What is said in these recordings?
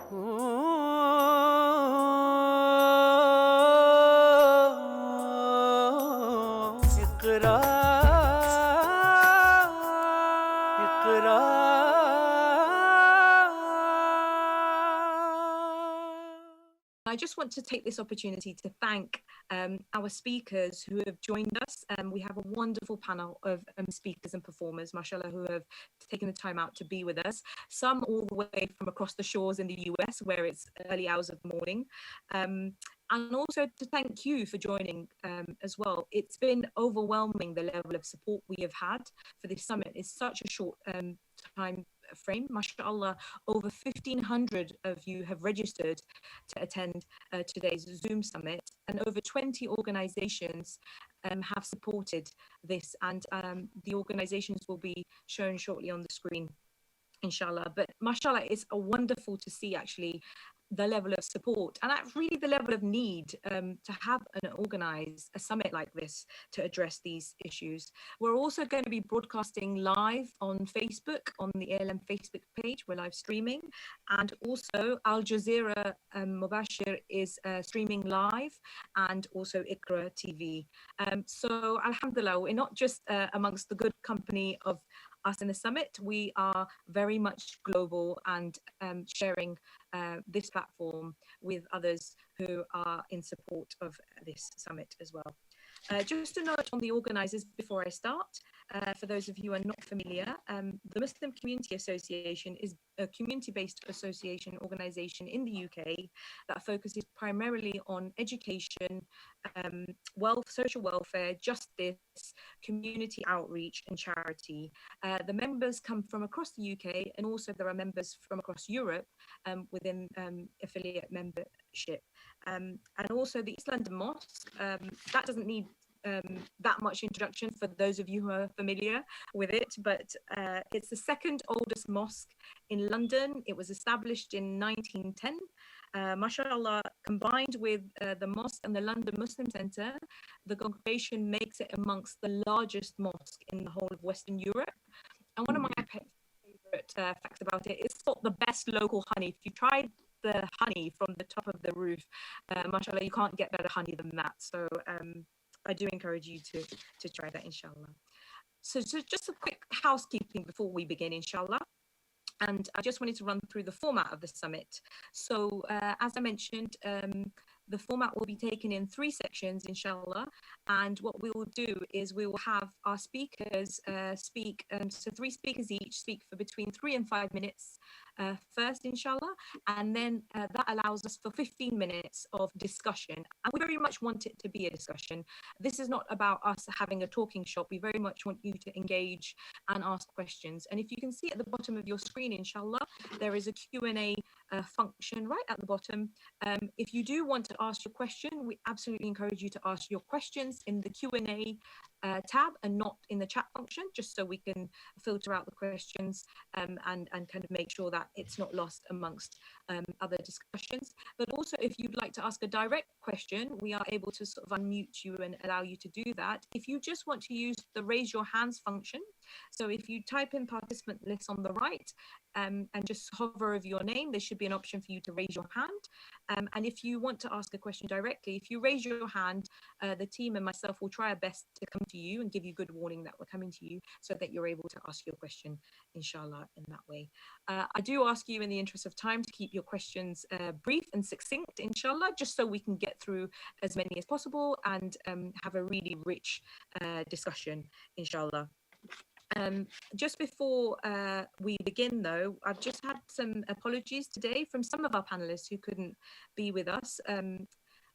I just want to take this opportunity to thank our speakers who have joined us. We have a wonderful panel of speakers and performers, mashallah, who have taken the time out to be with us. Some all the way from across the shores in the US, where it's early hours of the morning. And also to thank you for joining as well. It's been overwhelming, the level of support we have had for this summit. It's such a short time frame. Mashallah, over 1,500 of you have registered to attend today's Zoom summit, and over 20 organizations have supported this, and the organizations will be shown shortly on the screen, inshallah. But mashallah, it's wonderful to see actually the level of support and really the level of need to have and organize a summit like this to address these issues. We're also going to be broadcasting live on Facebook, on the ALM Facebook page. We're live streaming, and also Al Jazeera Mubashir is streaming live, and also IQRA TV. So alhamdulillah, we're not just amongst the good company of us in the summit, we are very much global and sharing this platform with others who are in support of this summit as well. Just a note on the organizers before I start. For those of you who are not familiar, the Muslim Community Association is a community-based association organization in the UK that focuses primarily on education, social welfare, justice, community outreach and charity. The members come from across the UK, and also there are members from across Europe within affiliate membership. And also the East London Mosque, that doesn't need that much introduction for those of you who are familiar with it, but it's the second oldest mosque in London. It was established in 1910. Mashallah, combined with the mosque and the London Muslim Centre, the congregation makes it amongst the largest mosque in the whole of Western Europe. And one of my favorite facts about it, it's got the best local honey. If you tried the honey from the top of the roof, mashallah, you can't get better honey than that. So I do encourage you to try that, inshallah. So just a quick housekeeping before we begin, inshallah. And I just wanted to run through the format of the summit. So as I mentioned, the format will be taken in 3 sections, inshallah. And what we will do is we will have our speakers speak, so 3 speakers each speak for between 3 and 5 minutes first, inshallah. And then that allows us for 15 minutes of discussion. And we very much want it to be a discussion. This is not about us having a talking shop. We very much want you to engage and ask questions. And if you can see at the bottom of your screen, inshallah, there is a Q&A function right at the bottom. If you do want to ask your question, we absolutely encourage you to ask your questions in the Q&A tab and not in the chat function, just so we can filter out the questions and kind of make sure that it's not lost amongst other discussions. But also, if you'd like to ask a direct question, we are able to sort of unmute you and allow you to do that. If you just want to use the raise your hands function, so if you type in participant list on the right and just hover over your name, there should be an option for you to raise your hand. And if you want to ask a question directly, if you raise your hand, the team and myself will try our best to come to you and give you good warning that we're coming to you, so that you're able to ask your question, inshallah, in that way. I do ask you, in the interest of time, to keep your questions brief and succinct, inshallah, just so we can get through as many as possible and have a really rich discussion, inshallah. Just before we begin, though, I've just had some apologies today from some of our panelists who couldn't be with us,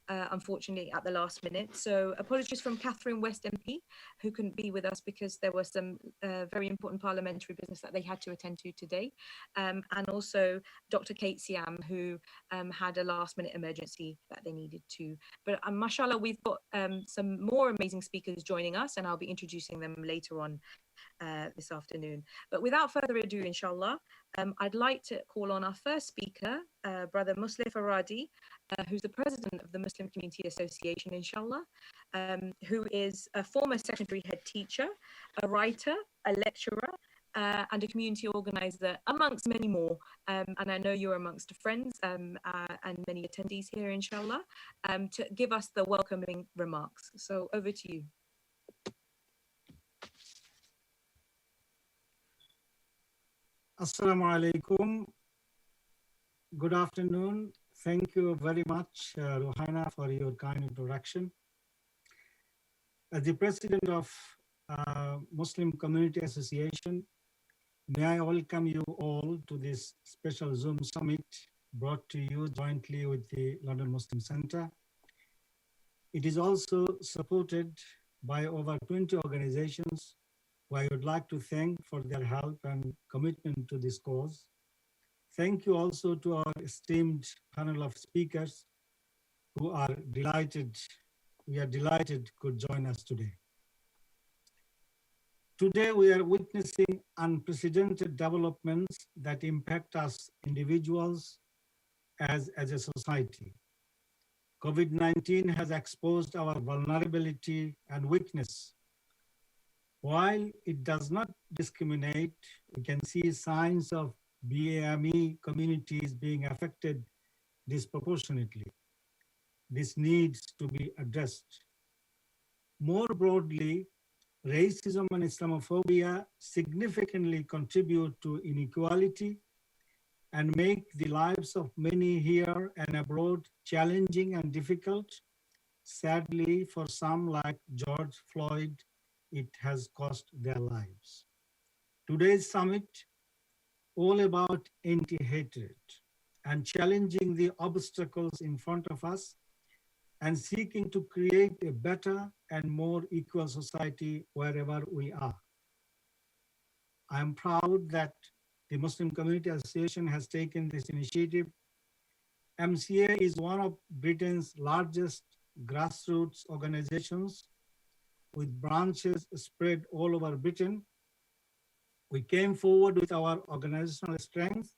unfortunately, at the last minute. So apologies from Catherine West MP, who couldn't be with us because there was some very important parliamentary business that they had to attend to today. And also Dr. Kate Siam, who had a last minute emergency that they needed to. But mashallah, we've got some more amazing speakers joining us, and I'll be introducing them later on this afternoon. But without further ado, inshallah, I'd like to call on our first speaker, Brother Musleh Faradhi, who's the president of the Muslim Community Association, inshallah, who is a former secondary head teacher, a writer, a lecturer, and a community organizer, amongst many more. And I know you're amongst friends and many attendees here, inshallah, to give us the welcoming remarks. So over to you. Assalamu alaikum. Good afternoon. Thank you very much, Ruhana, for your kind introduction. As the president of Muslim Community Association, may I welcome you all to this special Zoom summit brought to you jointly with the London Muslim Center. It is also supported by over 20 organizations who I would like to thank for their help and commitment to this cause. Thank you also to our esteemed panel of speakers who are delighted, could join us today. Today we are witnessing unprecedented developments that impact us individuals as a society. COVID-19 has exposed our vulnerability and weakness. While it does not discriminate, we can see signs of BAME communities being affected disproportionately. This needs to be addressed. More broadly, racism and Islamophobia significantly contribute to inequality and make the lives of many here and abroad challenging and difficult. Sadly, for some like George Floyd, it has cost their lives. Today's summit, all about anti-hatred and challenging the obstacles in front of us and seeking to create a better and more equal society wherever we are. I am proud that the Muslim Community Association has taken this initiative. MCA is one of Britain's largest grassroots organizations with branches spread all over Britain. We came forward with our organizational strength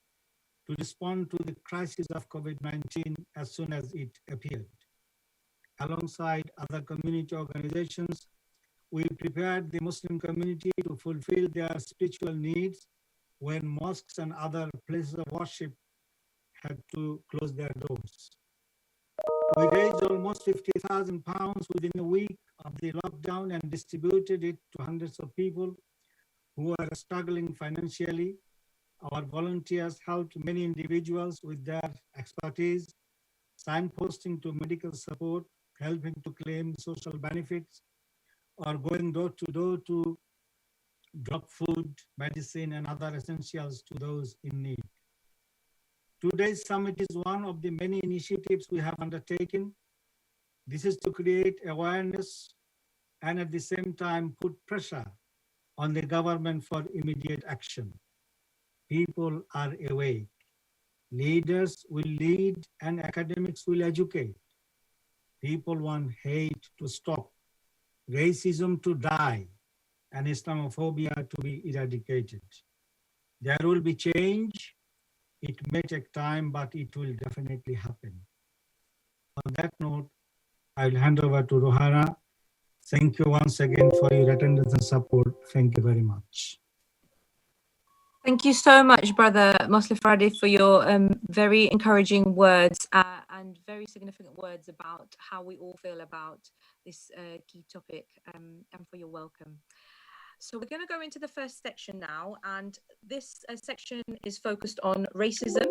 to respond to the crisis of COVID-19 as soon as it appeared. Alongside other community organizations, we prepared the Muslim community to fulfill their spiritual needs when mosques and other places of worship had to close their doors. We raised almost £50,000 within a week of the lockdown and distributed it to hundreds of people who are struggling financially. Our volunteers helped many individuals with their expertise, signposting to medical support, helping to claim social benefits, or going door to door to drop food, medicine, and other essentials to those in need. Today's summit is one of the many initiatives we have undertaken. This is to create awareness and at the same time put pressure on the government for immediate action. People are awake. Leaders will lead and academics will educate. People want hate to stop, racism to die, and Islamophobia to be eradicated. There will be change. It may take time, but it will definitely happen. On that note, I will hand over to Ruhana. Thank you once again for your attendance and support. Thank you very much. Thank you so much, Brother Musleh Faradhi, for your very encouraging words and very significant words about how we all feel about this key topic, and for your welcome. So we're going to go into the first section now, and this section is focused on racism,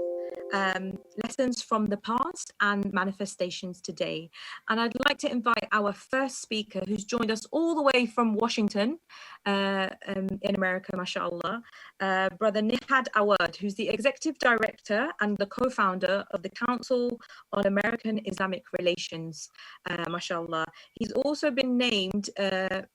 lessons from the past and manifestations today. And I'd like to invite our first speaker, who's joined us all the way from Washington in America, mashallah, Brother Nihad Awad, who's the Executive Director and the co-founder of the Council on American-Islamic Relations, mashallah. He's also been named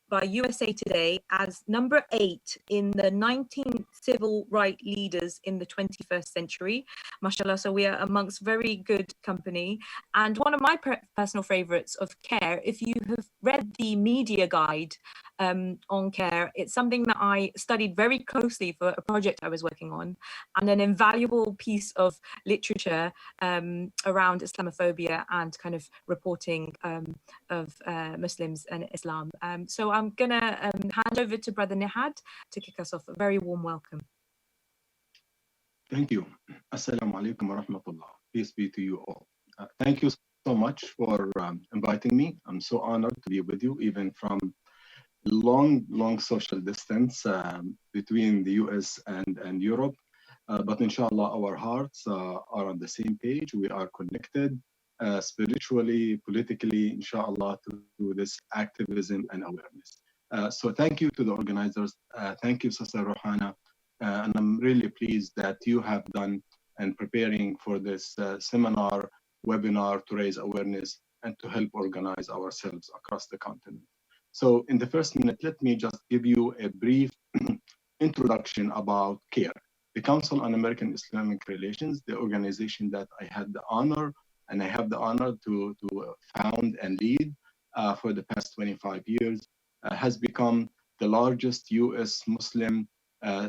by USA Today as number 8 in the 19 civil rights leaders in the 21st century, mashallah. So we are amongst very good company. And one of my personal favorites of CAIR, if you have read the media guide on CAIR. It's something that I studied very closely for a project I was working on, and an invaluable piece of literature around Islamophobia and kind of reporting of Muslims and Islam. So I'm going to hand over to Brother Nihad to kick us off. A very warm welcome. Thank you. Assalamu alaikum wa rahmatullah. Peace be to you all. Thank you so much for inviting me. I'm so honored to be with you, even from long social distance between the US and Europe. But inshallah, our hearts are on the same page. We are connected spiritually, politically, inshallah, to this activism and awareness. So thank you to the organizers. Thank you, Sister Rohana. And I'm really pleased that you have done and preparing for this seminar, webinar to raise awareness and to help organize ourselves across the continent. So in the first minute, let me just give you a brief introduction about CAIR, the Council on American-Islamic Relations, the organization that I had the honor and I have the honor to found and lead for the past 25 years, has become the largest US Muslim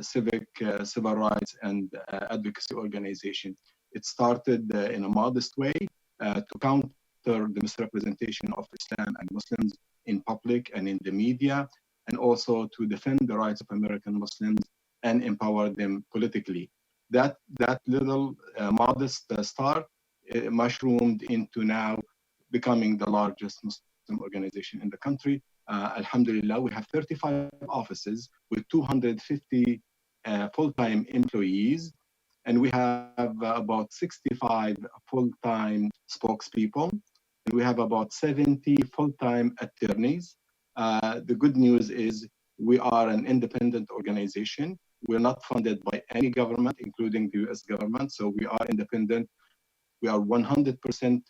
civil rights and advocacy organization. It started in a modest way to counter the misrepresentation of Islam and Muslims in public and in the media, and also to defend the rights of American Muslims and empower them politically. That little modest start mushroomed into now becoming the largest Muslim organization in the country. Alhamdulillah, we have 35 offices with 250 full-time employees, and we have about 65 full-time spokespeople, and we have about 70 full-time attorneys. The good news is we are an independent organization. We're not funded by any government, including the US government, so we are independent. We are 100%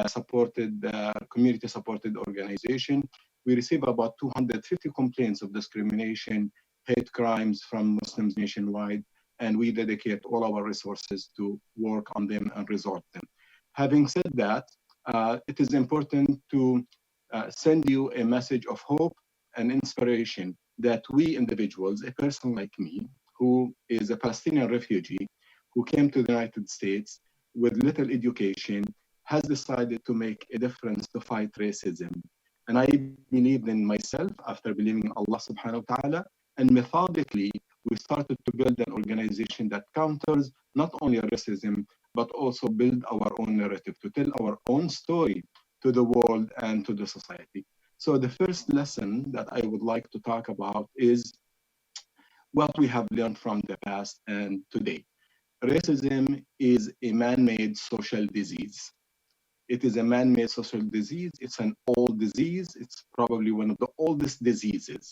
supported, community-supported organization. We receive about 250 complaints of discrimination, hate crimes from Muslims nationwide, and we dedicate all our resources to work on them and resolve them. Having said that, it is important to send you a message of hope and inspiration that we individuals, a person like me, who is a Palestinian refugee, who came to the United States with little education, has decided to make a difference to fight racism. And I believed in myself after believing in Allah subhanahu wa ta'ala, and methodically, we started to build an organization that counters not only racism, but also build our own narrative, to tell our own story to the world and to the society. So the first lesson that I would like to talk about is what we have learned from the past and today. Racism is a man-made social disease. It is a man-made social disease. It's an old disease. It's probably one of the oldest diseases.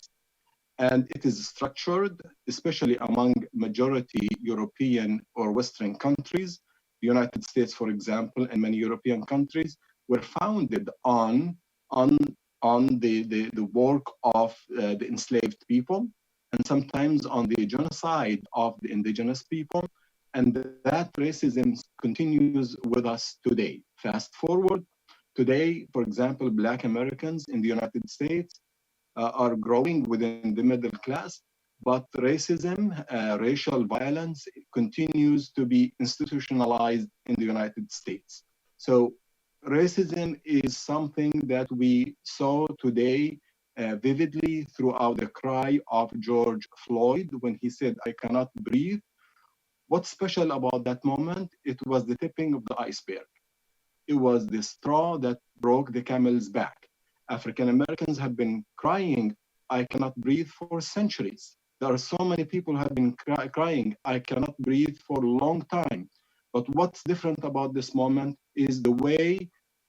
And it is structured, especially among majority European or Western countries. The United States, for example, and many European countries were founded on the work of the enslaved people, and sometimes on the genocide of the indigenous people. And that racism continues with us today. Fast forward, today, for example, Black Americans in the United States are growing within the middle class, but racism, racial violence continues to be institutionalized in the United States. So racism is something that we saw today vividly throughout the cry of George Floyd when he said, "I cannot breathe." What's special about that moment? It was the tipping of the iceberg. It was the straw that broke the camel's back. African Americans have been crying, "I cannot breathe," for centuries. There are so many people who have been crying, "I cannot breathe," for a long time. But what's different about this moment is the way,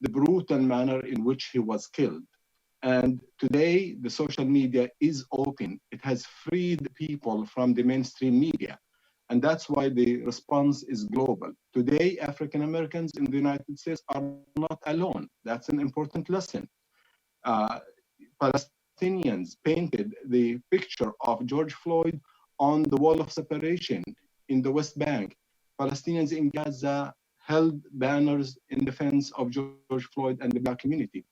the brutal manner in which he was killed. And today, the social media is open. It has freed people from the mainstream media. And that's why the response is global. Today, African Americans in the United States are not alone. That's an important lesson. Palestinians painted the picture of George Floyd on the wall of separation in the West Bank. Palestinians in Gaza held banners in defense of George Floyd and the Black community.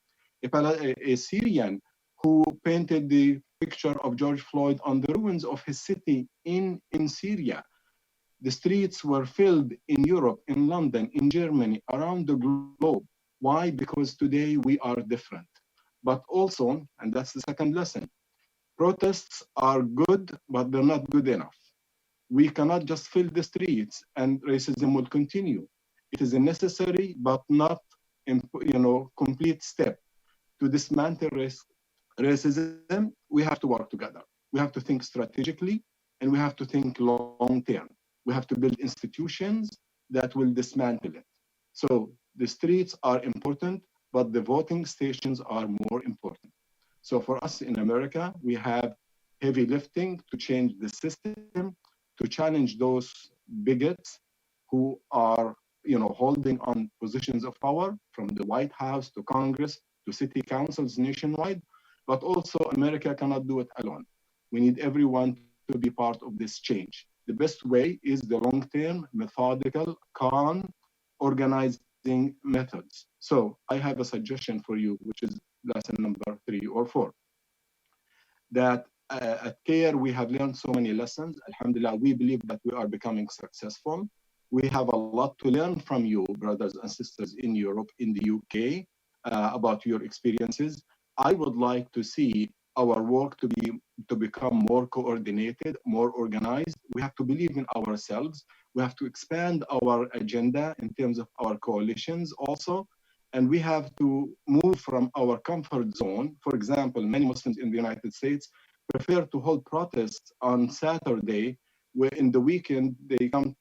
A Syrian who painted the picture of George Floyd on the ruins of his city in Syria. The streets were filled in Europe, in London, in Germany, around the globe. Why? Because today we are different. But also, and that's the second lesson, protests are good, but they're not good enough. We cannot just fill the streets and racism will continue. It is a necessary but not complete step. To dismantle racism, we have to work together. We have to think strategically and we have to think long term. We have to build institutions that will dismantle it. So the streets are important, but the voting stations are more important. So for us in America, we have heavy lifting to change the system, to challenge those bigots who are holding on positions of power, from the White House to Congress to city councils nationwide. But also America cannot do it alone. We need everyone to be part of this change. The best way is the long-term, methodical, calm, organizing methods. So I have a suggestion for you, which is lesson number 3 or 4. That at CAIR, we have learned so many lessons. Alhamdulillah, we believe that we are becoming successful. We have a lot to learn from you, brothers and sisters in Europe, in the UK, about your experiences. I would like to see our work to become more coordinated, more organized. We have to believe in ourselves. We have to expand our agenda in terms of our coalitions also. And we have to move from our comfort zone. For example, many Muslims in the United States prefer to hold protests on Saturday, where in the weekend they come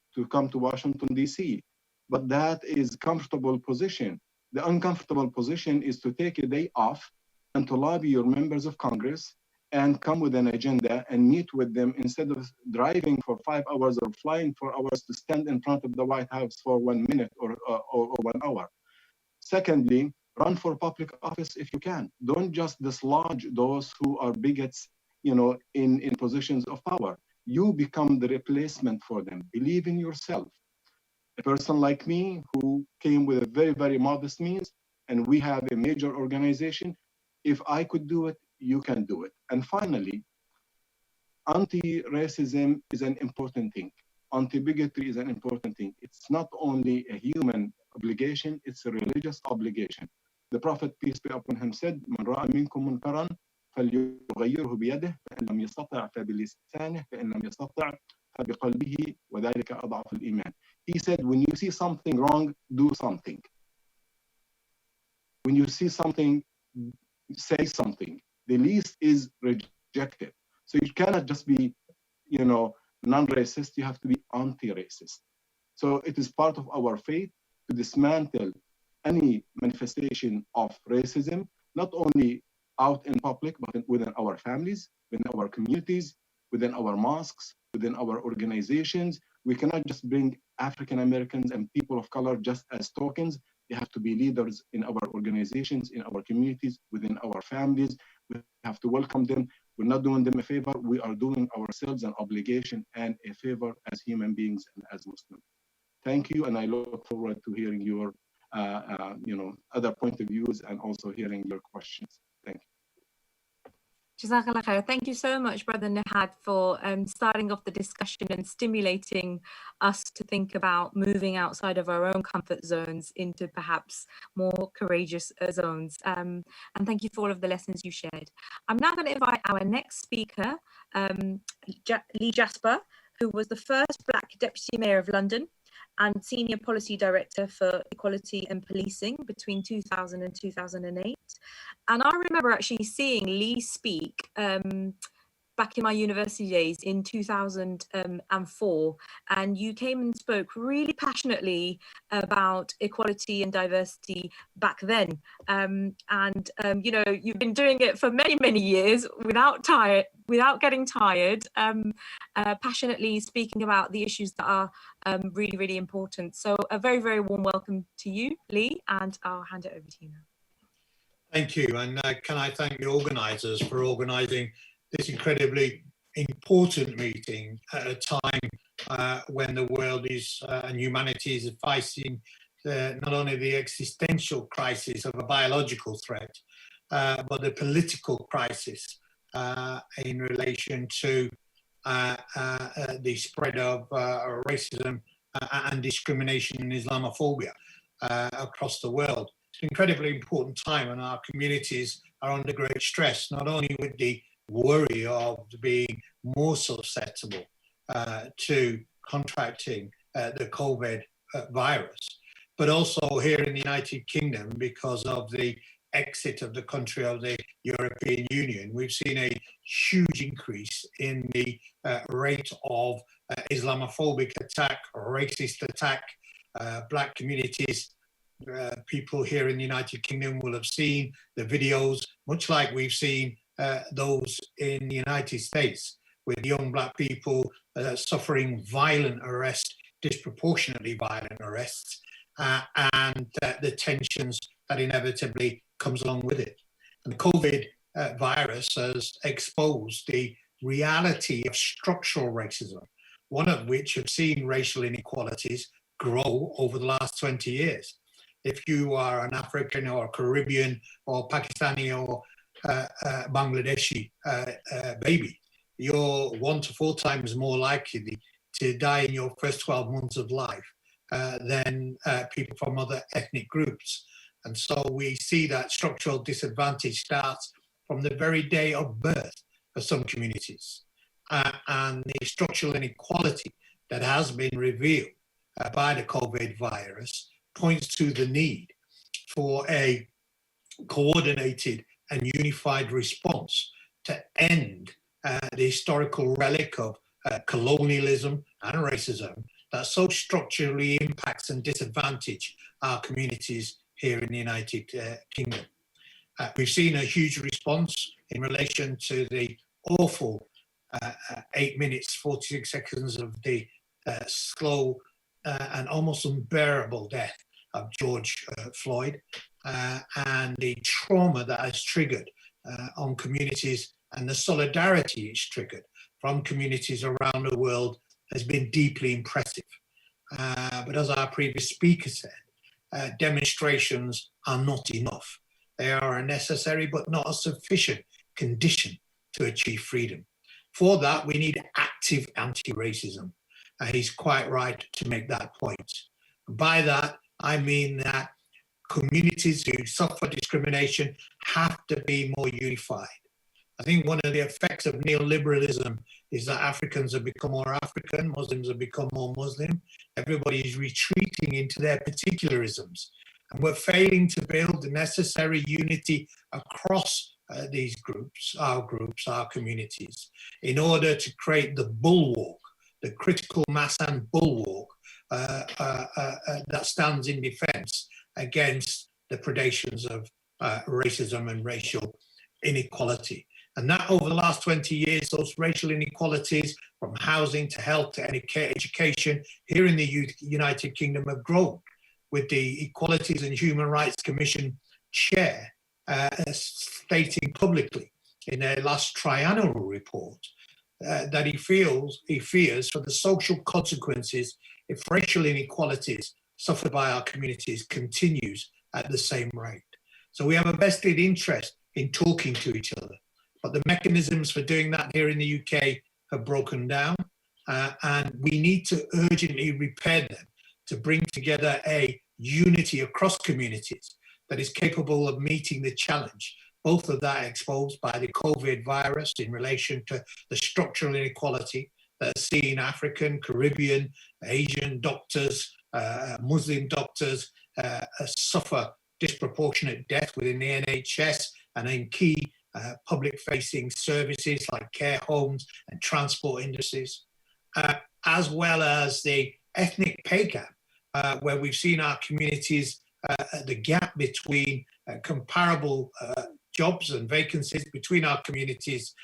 to Washington, D.C. But that is comfortable position. The uncomfortable position is to take a day off and to lobby your members of Congress and come with an agenda and meet with them instead of driving for 5 hours or flying 4 hours to stand in front of the White House for 1 minute or 1 hour. Secondly, run for public office if you can. Don't just dislodge those who are bigots, in positions of power. You become the replacement for them. Believe in yourself. A person like me who came with a very, very modest means, and we have a major organization. If I could do it, you can do it. And finally, anti-racism is an important thing. Anti-bigotry is an important thing. It's not only a human obligation, it's a religious obligation. The Prophet, peace be upon him, said, "Man ra'a minkum munkaran falyughayyirhu biyadihi, fa in lam yastati' fa bilisanihi, fa in lam yastati' fa biqalbihi, wa dhalika ad'afu al-iman." He said, when you see something wrong, do something. When you see something, say something. The least is rejected. So you cannot just be, non-racist, you have to be anti-racist. So it is part of our faith to dismantle any manifestation of racism, not only out in public, but within our families, within our communities, within our mosques, within our organizations. We cannot just bring African Americans and people of color just as tokens. They have to be leaders in our organizations, in our communities, within our families. We have to welcome them. We're not doing them a favor. We are doing ourselves an obligation and a favor as human beings and as Muslims. Thank you, and I look forward to hearing your, other point of views and also hearing your questions. Thank you. Jazakallah khair. Thank you so much, Brother Nihad, for starting off the discussion and stimulating us to think about moving outside of our own comfort zones into perhaps more courageous zones. And thank you for all of the lessons you shared. I'm now going to invite our next speaker, Lee Jasper, who was the first Black Deputy Mayor of London and Senior Policy Director for Equality and Policing between 2000 and 2008. And I remember actually seeing Lee speak back in my university days in 2004, and you came and spoke really passionately about equality and diversity back then. You've been doing it for many, many years without getting tired, passionately speaking about the issues that are really, really important. So a very, very warm welcome to you, Lee, and I'll hand it over to you now. Thank you, and can I thank the organisers for organising this incredibly important meeting at a time when the world is and humanity is facing not only the existential crisis of a biological threat, but the political crisis in relation to the spread of racism and discrimination and Islamophobia across the world. It's an incredibly important time, and our communities are under great stress, not only with the worry of being more susceptible to contracting the COVID virus, but also here in the United Kingdom, because of the exit of the country of the European Union, we've seen a huge increase in the rate of Islamophobic attack, or racist attack. Black communities, people here in the United Kingdom will have seen the videos, much like we've seen those in the United States, with young Black people suffering violent arrests, disproportionately violent arrests, and the tensions that inevitably comes along with it. And the COVID virus has exposed the reality of structural racism, one of which have seen racial inequalities grow over the last 20 years. If you are an African or Caribbean or Pakistani or Bangladeshi baby, you're 1 to 4 times more likely to die in your first 12 months of life than people from other ethnic groups. And so we see that structural disadvantage starts from the very day of birth for some communities. And the structural inequality that has been revealed by the COVID virus points to the need for a coordinated and unified response to end the historical relic of colonialism and racism that so structurally impacts and disadvantage our communities here in the United Kingdom. We've seen a huge response in relation to the awful 8 minutes, 46 seconds of the slow and almost unbearable death of George Floyd, and the trauma that has triggered on communities, and the solidarity it's triggered from communities around the world has been deeply impressive. But as our previous speaker said, demonstrations are not enough. They are a necessary but not a sufficient condition to achieve freedom. For that, we need active anti-racism. He's quite right to make that point. By that, I mean that communities who suffer discrimination have to be more unified. I think one of the effects of neoliberalism is that Africans have become more African, Muslims have become more Muslim. Everybody is retreating into their particularisms. And we're failing to build the necessary unity across these groups, our communities, in order to create the bulwark, the critical mass and bulwark that stands in defense against the predations of racism and racial inequality. And that over the last 20 years, those racial inequalities from housing to health to education here in the United Kingdom have grown, with the Equalities and Human Rights Commission chair stating publicly in their last triennial report that he fears for the social consequences if racial inequalities suffered by our communities continues at the same rate. So we have a vested interest in talking to each other, but the mechanisms for doing that here in the UK have broken down, and we need to urgently repair them to bring together a unity across communities that is capable of meeting the challenge, both of that exposed by the COVID virus in relation to the structural inequality that has seen African, Caribbean, Asian doctors, Muslim doctors suffer disproportionate death within the NHS and in key public-facing services like care homes and transport industries, as well as the ethnic pay gap, where we've seen our communities, the gap between comparable jobs and vacancies between our communities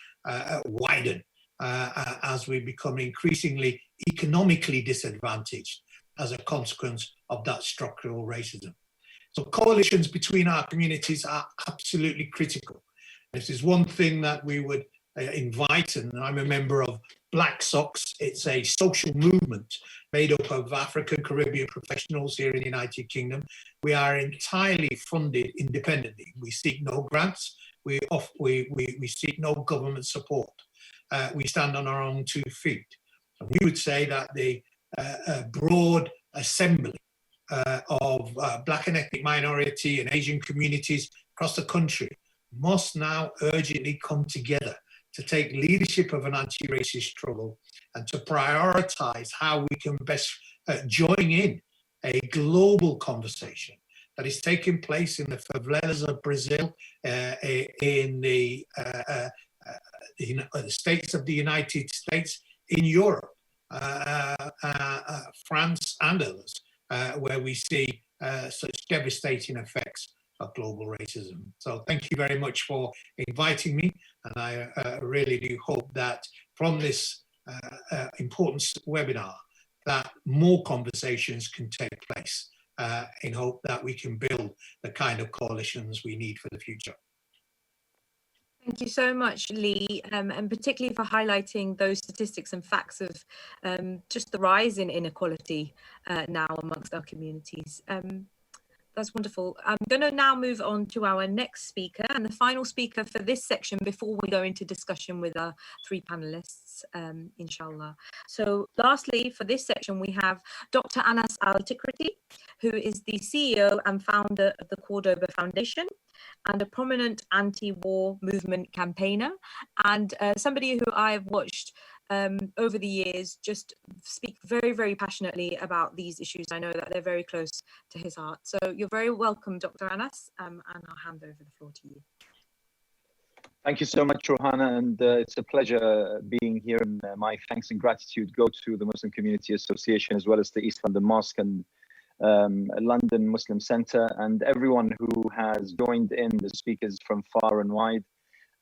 widen as we become increasingly economically disadvantaged as a consequence of that structural racism. So coalitions between our communities are absolutely critical. This is one thing that we would invite, and I'm a member of Black Socks. It's a social movement made up of African Caribbean professionals here in the United Kingdom. We are entirely funded independently. We seek no grants. We seek no government support. We stand on our own 2 feet. And we would say that the broad assembly of Black and ethnic minority and Asian communities across the country must now urgently come together to take leadership of an anti-racist struggle and to prioritize how we can best join in a global conversation that is taking place in the favelas of Brazil, in the states of the United States, in Europe, France and others, where we see such devastating effects of global racism. So thank you very much for inviting me. And I really do hope that from this important webinar, that more conversations can take place in hope that we can build the kind of coalitions we need for the future. Thank you so much, Lee, and particularly for highlighting those statistics and facts of just the rise in inequality now amongst our communities. That's wonderful. I'm going to now move on to our next speaker and the final speaker for this section before we go into discussion with our 3 panelists, inshallah. So lastly, for this section, we have Dr. Niass Altikriti, who is the CEO and founder of the Cordoba Foundation and a prominent anti-war movement campaigner, and somebody who I've watched over the years just speak very, very passionately about these issues. I know that they're very close to his heart. So you're very welcome, Dr. Niass, and I'll hand over the floor to you. Thank you so much, Rohana, and it's a pleasure being here. And my thanks and gratitude go to the Muslim Community Association, as well as the East London Mosque and London Muslim Centre, and everyone who has joined in, the speakers from far and wide.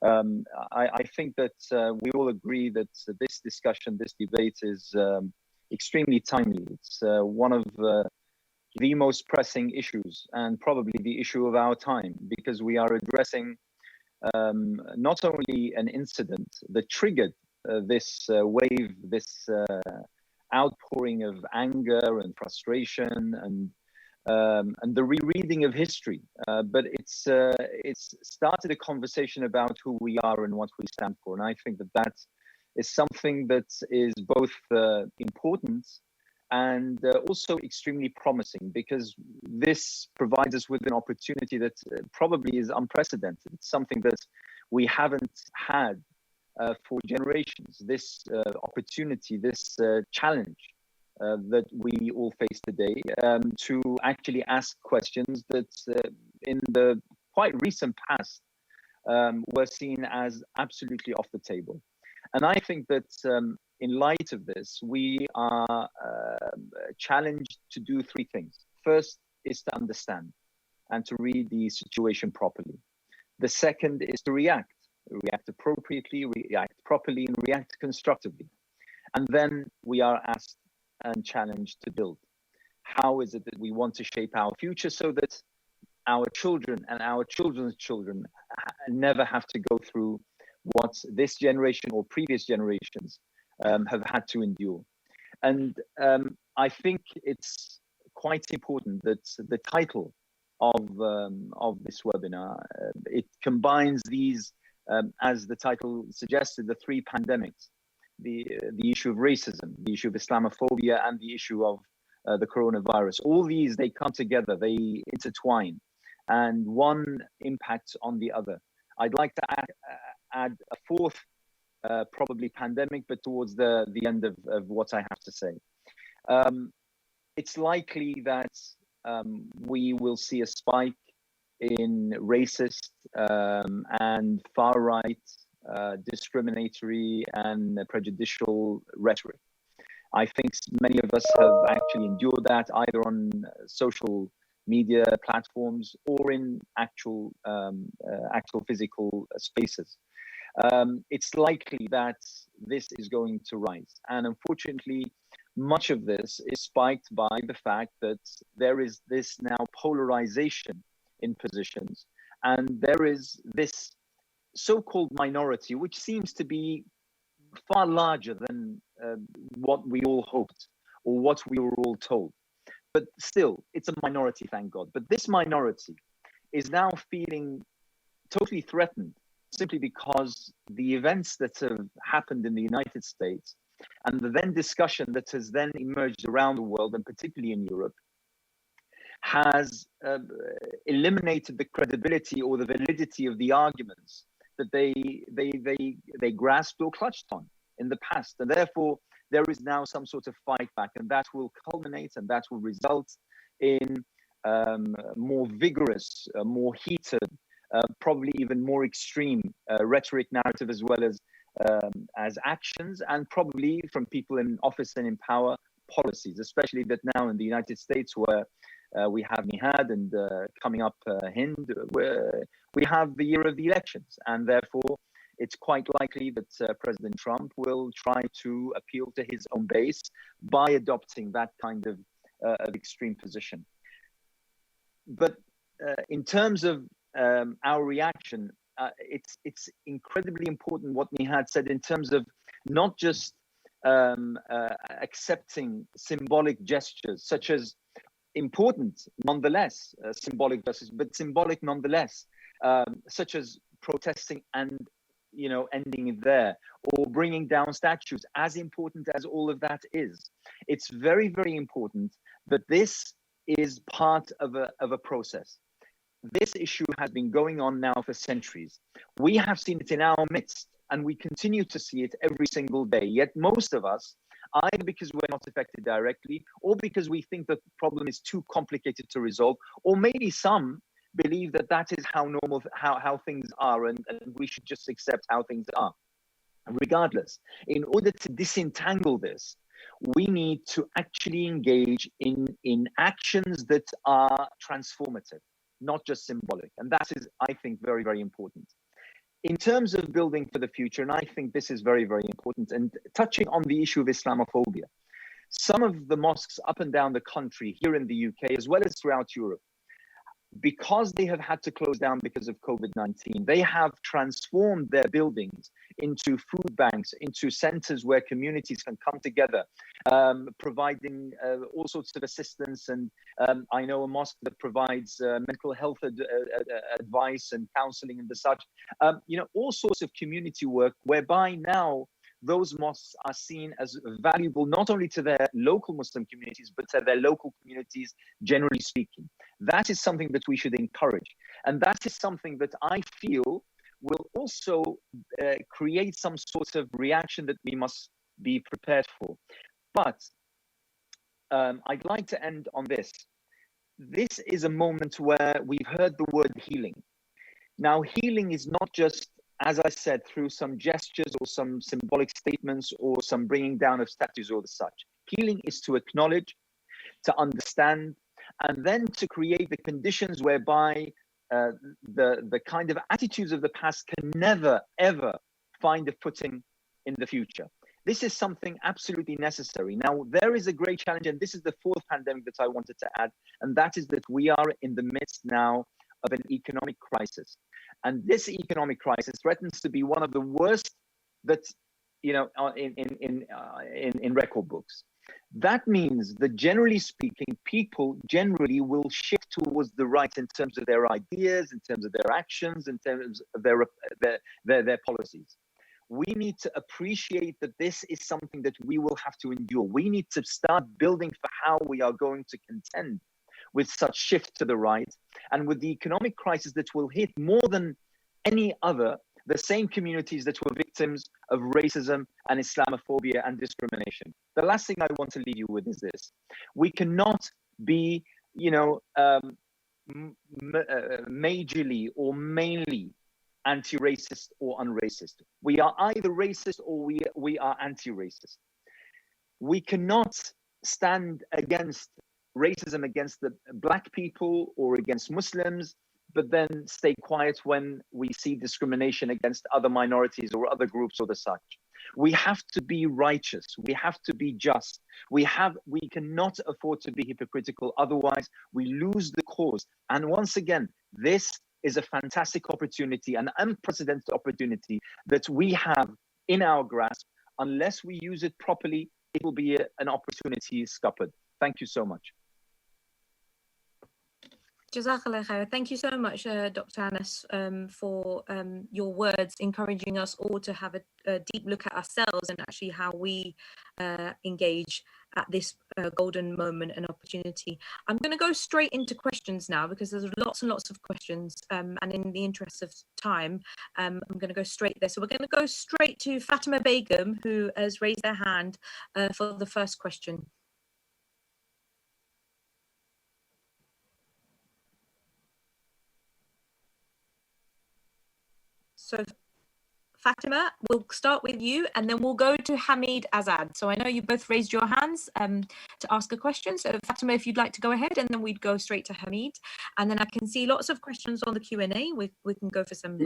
I think that we all agree that this discussion, this debate is extremely timely. It's one of the most pressing issues and probably the issue of our time, because we are addressing not only an incident that triggered this wave, this outpouring of anger and frustration and the rereading of history, but it's started a conversation about who we are and what we stand for. And I think that that is something that is both important and also extremely promising, because this provides us with an opportunity that probably is unprecedented. It's something that we haven't had for generations. This opportunity, this challenge that we all face today, to actually ask questions that in the quite recent past were seen as absolutely off the table. And I think that in light of this, we are challenged to do 3 things. First is to understand and to read the situation properly. The second is to react appropriately, react properly, and react constructively. And then we are asked and challenged to build. How is it that we want to shape our future so that our children and our children's children never have to go through what this generation or previous generations have had to endure? And I think it's quite important that the title of this webinar, it combines these, as the title suggested, the 3 pandemics: the issue of racism, the issue of Islamophobia, and the issue of the coronavirus. All these, they come together, they intertwine, and one impacts on the other. I'd like to add a 4th, probably pandemic, but towards the end of what I have to say. It's likely that we will see a spike in racist and far-right, discriminatory and prejudicial rhetoric. I think many of us have actually endured that, either on social media platforms or in actual physical spaces. It's likely that this is going to rise. And unfortunately, much of this is spiked by the fact that there is this now polarization in positions. And there is this so-called minority, which seems to be far larger than what we all hoped or what we were all told. But still, it's a minority, thank God. But this minority is now feeling totally threatened simply because the events that have happened in the United States and the then discussion that has then emerged around the world, and particularly in Europe, has eliminated the credibility or the validity of the arguments that they grasped or clutched on in the past. And therefore, there is now some sort of fight back, and that will culminate and that will result in more vigorous, more heated, probably even more extreme rhetoric, narrative, as well as actions, and probably from people in office and in power, policies, especially that now in the United States, where we have Nihad and coming up Hind, where we have the year of the elections, and therefore it's quite likely that President Trump will try to appeal to his own base by adopting that kind of extreme position. But in terms of our reaction, it's incredibly important what Nihad said in terms of not just accepting symbolic gestures, such as important nonetheless, symbolic gestures, but symbolic nonetheless, such as protesting and ending it there, or bringing down statues, as important as all of that is. It's very, very important that this is part of a process. This issue has been going on now for centuries. We have seen it in our midst, and we continue to see it every single day. Yet most of us, either because we're not affected directly, or because we think the problem is too complicated to resolve, or maybe some believe that that is how normal, how things are, and we should just accept how things are. Regardless, in order to disentangle this, we need to actually engage in actions that are transformative, not just symbolic. And that is, I think, very, very important. In terms of building for the future, and I think this is very, very important, and touching on the issue of Islamophobia, some of the mosques up and down the country, here in the UK, as well as throughout Europe, because they have had to close down because of COVID-19, they have transformed their buildings into food banks, into centers where communities can come together, providing all sorts of assistance. And I know a mosque that provides mental health advice and counseling and the such, all sorts of community work, whereby now those mosques are seen as valuable not only to their local Muslim communities, but to their local communities generally speaking. That is something that we should encourage. And that is something that I feel will also create some sort of reaction that we must be prepared for. But I'd like to end on this. This is a moment where we've heard the word healing. Now, healing is not just, as I said, through some gestures or some symbolic statements or some bringing down of statues or the such. Healing is to acknowledge, to understand, and then to create the conditions whereby the kind of attitudes of the past can never, ever find a footing in the future. This is something absolutely necessary. Now, there is a great challenge, and this is the fourth pandemic that I wanted to add, and that is that we are in the midst now of an economic crisis. And this economic crisis threatens to be one of the worst that, in record books. That means that generally speaking, people generally will shift towards the right in terms of their ideas, in terms of their actions, in terms of their policies. We need to appreciate that this is something that we will have to endure. We need to start building for how we are going to contend with such shift to the right, and with the economic crisis that will hit more than any other, the same communities that were victims of racism and Islamophobia and discrimination. The last thing I want to leave you with is this. We cannot be, majorly or mainly anti-racist or unracist. We are either racist or we are anti-racist. We cannot stand against racism against the Black people or against Muslims, but then stay quiet when we see discrimination against other minorities or other groups or the such. We have to be righteous. We have to be just. We cannot afford to be hypocritical. Otherwise, we lose the cause. And once again, this is a fantastic opportunity, an unprecedented opportunity that we have in our grasp unless we use it properly, it will be an opportunity scuppered. Thank you so much. Jazakallah khair. Thank you so much, Dr. Anas, for your words, encouraging us all to have a deep look at ourselves and actually how we engage at this golden moment and opportunity. I'm going to go straight into questions now because there's lots and lots of questions, and in the interest of time, I'm going to go straight there. So we're going to go straight to Fatima Begum, who has raised their hand for the first question. So Fatima, we'll start with you and then we'll go to Hamid Azad. So I know you both raised your hands to ask a question. So Fatima, if you'd like to go ahead, and then we'd go straight to Hamid. And then I can see lots of questions on the Q&A. We can go for some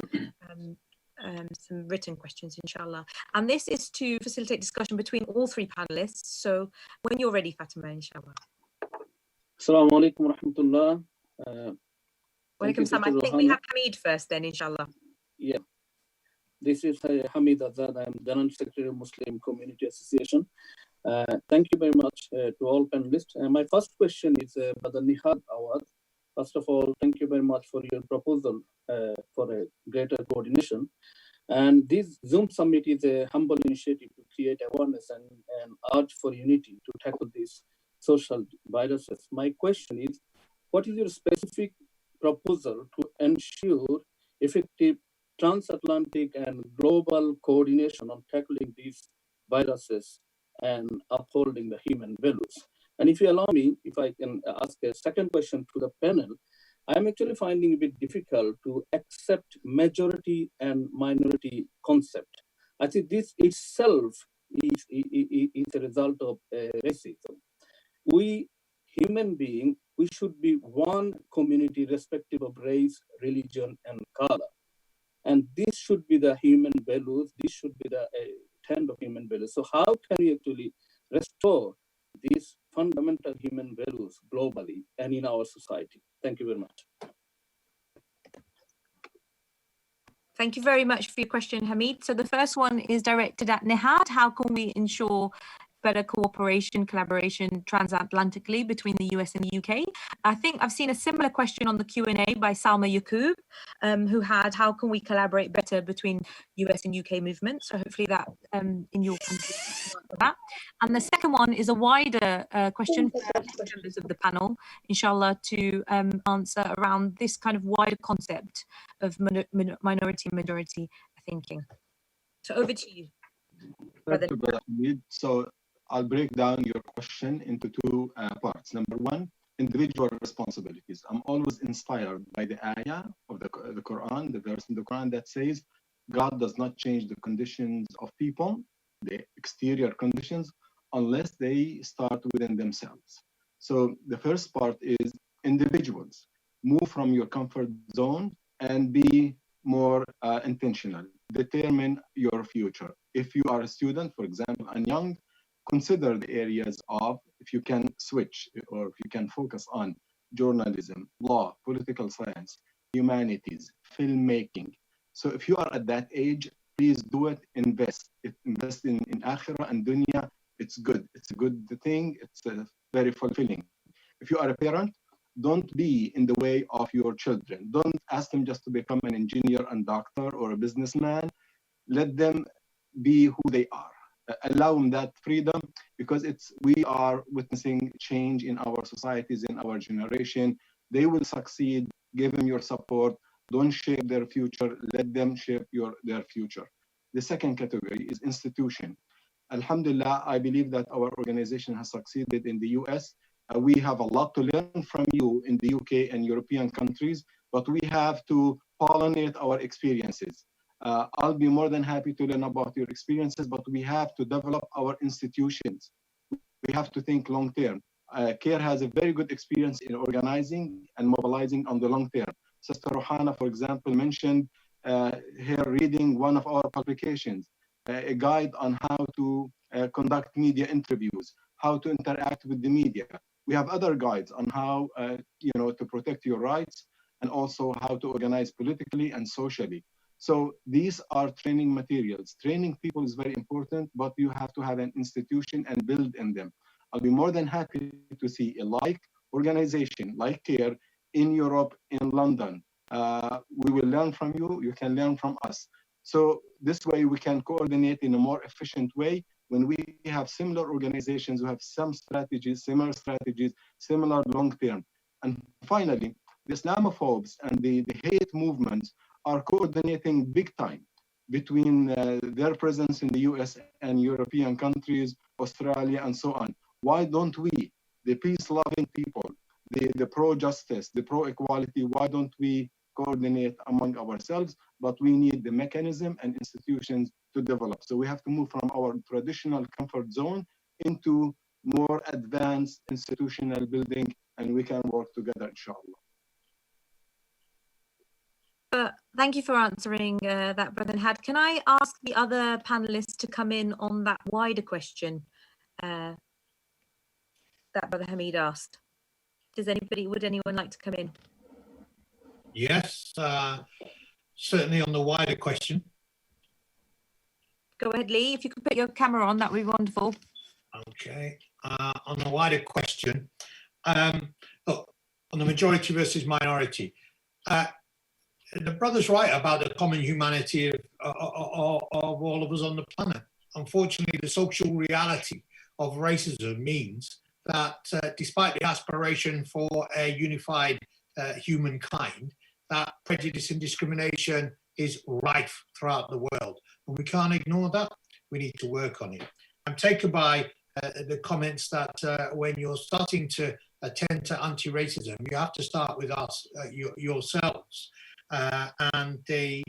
written questions, inshallah. And this is to facilitate discussion between all three panelists. So when you're ready, Fatima, inshallah. Assalamu alaikum wa rahmatullah. Walaikum salam. I think we have Hamid first then, inshallah. Yeah. This is Hamid Azad. I am General Secretary of Muslim Community Association. Thank you very much to all panelists. My first question is Brother Nihad Awad. First of all, thank you very much for your proposal for a greater coordination. And this Zoom summit is a humble initiative to create awareness and urge for unity to tackle these social viruses. My question is, what is your specific proposal to ensure effective transatlantic and global coordination on tackling these viruses and upholding the human values? And if you allow me, if I can ask a second question to the panel, I'm actually finding it a bit difficult to accept majority and minority concept. I think this itself is a result of racism. We human beings, we should be one community irrespective of race, religion, and color. And this should be the human values. This should be the trend of human values. So how can we actually restore these fundamental human values globally and in our society? Thank you very much. Thank you very much for your question, Hamid. So the first one is directed at Nihad. How can we ensure better cooperation, collaboration transatlantically between the US and the UK? I think I've seen a similar question on the Q&A by Salma Yaqub, who had, how can we collaborate better between US and UK movements? So hopefully that in your country, that. And the second one is a wider question for members of the panel, inshallah, to answer around this kind of wider concept of minority and majority thinking. So over to you, Brother. So I'll break down your question into two parts. Number one, individual responsibilities. I'm always inspired by the ayah of the Quran, the verse in the Quran that says, God does not change the conditions of people, the exterior conditions, unless they start within themselves. So the first part is individuals. Move from your comfort zone and be more intentional. Determine your future. If you are a student, for example, and young, consider the areas of, if you can switch or if you can focus on journalism, law, political science, humanities, filmmaking. So if you are at that age, please do it, invest. Invest in Akhirah and Dunya. It's good. It's a good thing. It's very fulfilling. If you are a parent, don't be in the way of your children. Don't ask them just to become an engineer and doctor or a businessman. Let them be who they are. Allow them that freedom, because we are witnessing change in our societies, in our generation. They will succeed. Give them your support. Don't shape their future. Let them shape their future. The second category is institution. Alhamdulillah, I believe that our organization has succeeded in the US. We have a lot to learn from you in the UK and European countries, but we have to pollinate our experiences. I'll be more than happy to learn about your experiences, but we have to develop our institutions. We have to think long term. CAIR has a very good experience in organizing and mobilizing on the long term. Sister Rohana, for example, mentioned her reading one of our publications, a guide on how to conduct media interviews, how to interact with the media. We have other guides on how to protect your rights and also how to organize politically and socially. So these are training materials. Training people is very important, but you have to have an institution and build in them. I'll be more than happy to see a like organization like CAIR in Europe, in London. We will learn from you, you can learn from us. So this way we can coordinate in a more efficient way when we have similar organizations who have some strategies, similar long-term. And finally, the Islamophobes and the hate movements are coordinating big time between their presence in the US and European countries, Australia, and so on. Why don't we, the peace-loving people, the pro-justice, the pro-equality, why don't we coordinate among ourselves? But we need the mechanism and institutions to develop. So we have to move from our traditional comfort zone into more advanced institutional building, and we can work together, inshallah. Thank you for answering that, Brother Nihad. Can I ask the other panelists to come in on that wider question that Brother Hamid asked? Would anyone like to come in? Yes, certainly on the wider question. Go ahead, Lee. If you could put your camera on, that would be wonderful. Okay, on the wider question, look, on the majority versus minority, the brother's right about the common humanity of all of us on the planet. Unfortunately, the social reality of racism means that despite the aspiration for a unified humankind, that prejudice and discrimination is rife throughout the world. And we can't ignore that. We need to work on it. I'm taken by the comments that when you're starting to attend to anti-racism, you have to start with us, yourselves. And the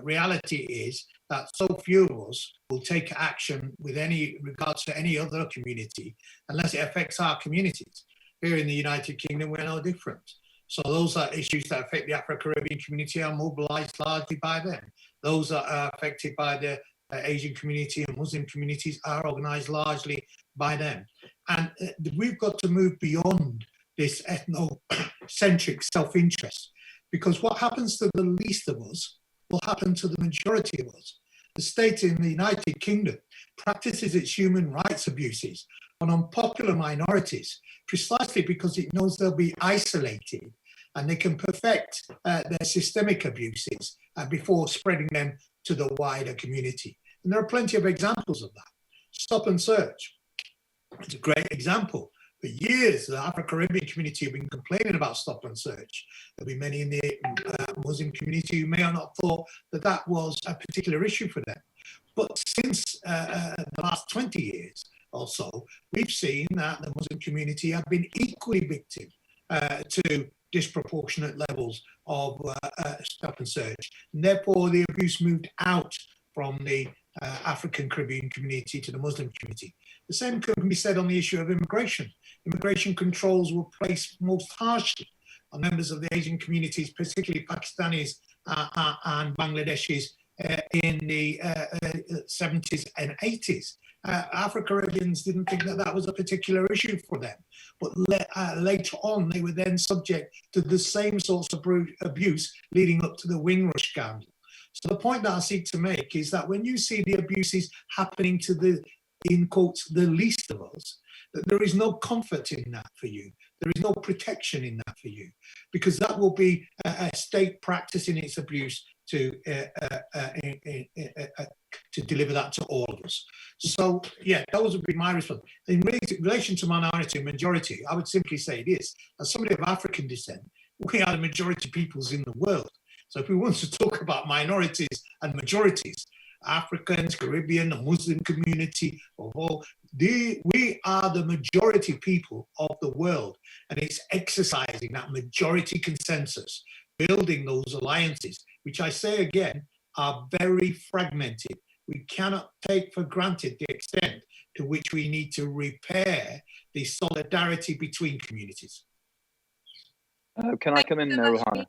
reality is that so few of us will take action with any regards to any other community unless it affects our communities. Here in the United Kingdom, we're no different. So those are issues that affect the Afro-Caribbean community are mobilized largely by them. Those that are affected by the Asian community and Muslim communities are organized largely by them. And we've got to move beyond this ethnocentric self-interest, because what happens to the least of us will happen to the majority of us. The state in the United Kingdom practices its human rights abuses on unpopular minorities precisely because it knows they'll be isolated and they can perfect their systemic abuses before spreading them to the wider community. And there are plenty of examples of that. Stop and search. It's a great example. For years, the Afro-Caribbean community have been complaining about stop and search. There'll be many in the Muslim community who may have not thought that that was a particular issue for them. But since the last 20 years or so, we've seen that the Muslim community have been equally victim to disproportionate levels of stop and search. And therefore, the abuse moved out from the African Caribbean community to the Muslim community. The same can be said on the issue of immigration. Immigration controls were placed most harshly on members of the Asian communities, particularly Pakistanis and Bangladeshis in the 70s and 80s. Afro-Caribbeans didn't think that that was a particular issue for them. But later on, they were then subject to the same sorts of abuse leading up to the Windrush scandal. So the point that I seek to make is that when you see the abuses happening to the, in quotes, the least of us, that there is no comfort in that for you. There is no protection in that for you, because that will be a state practicing its abuse to deliver that to all of us. So yeah, those would be my response. In relation to minority and majority, I would simply say this: as somebody of African descent, we are the majority peoples in the world. So if we want to talk about minorities and majorities, Africans, Caribbean, the Muslim community, of all, we are the majority people of the world, and it's exercising that majority consensus, building those alliances, which I say again, are very fragmented. We cannot take for granted the extent to which we need to repair the solidarity between communities. Can I come in, Rohana?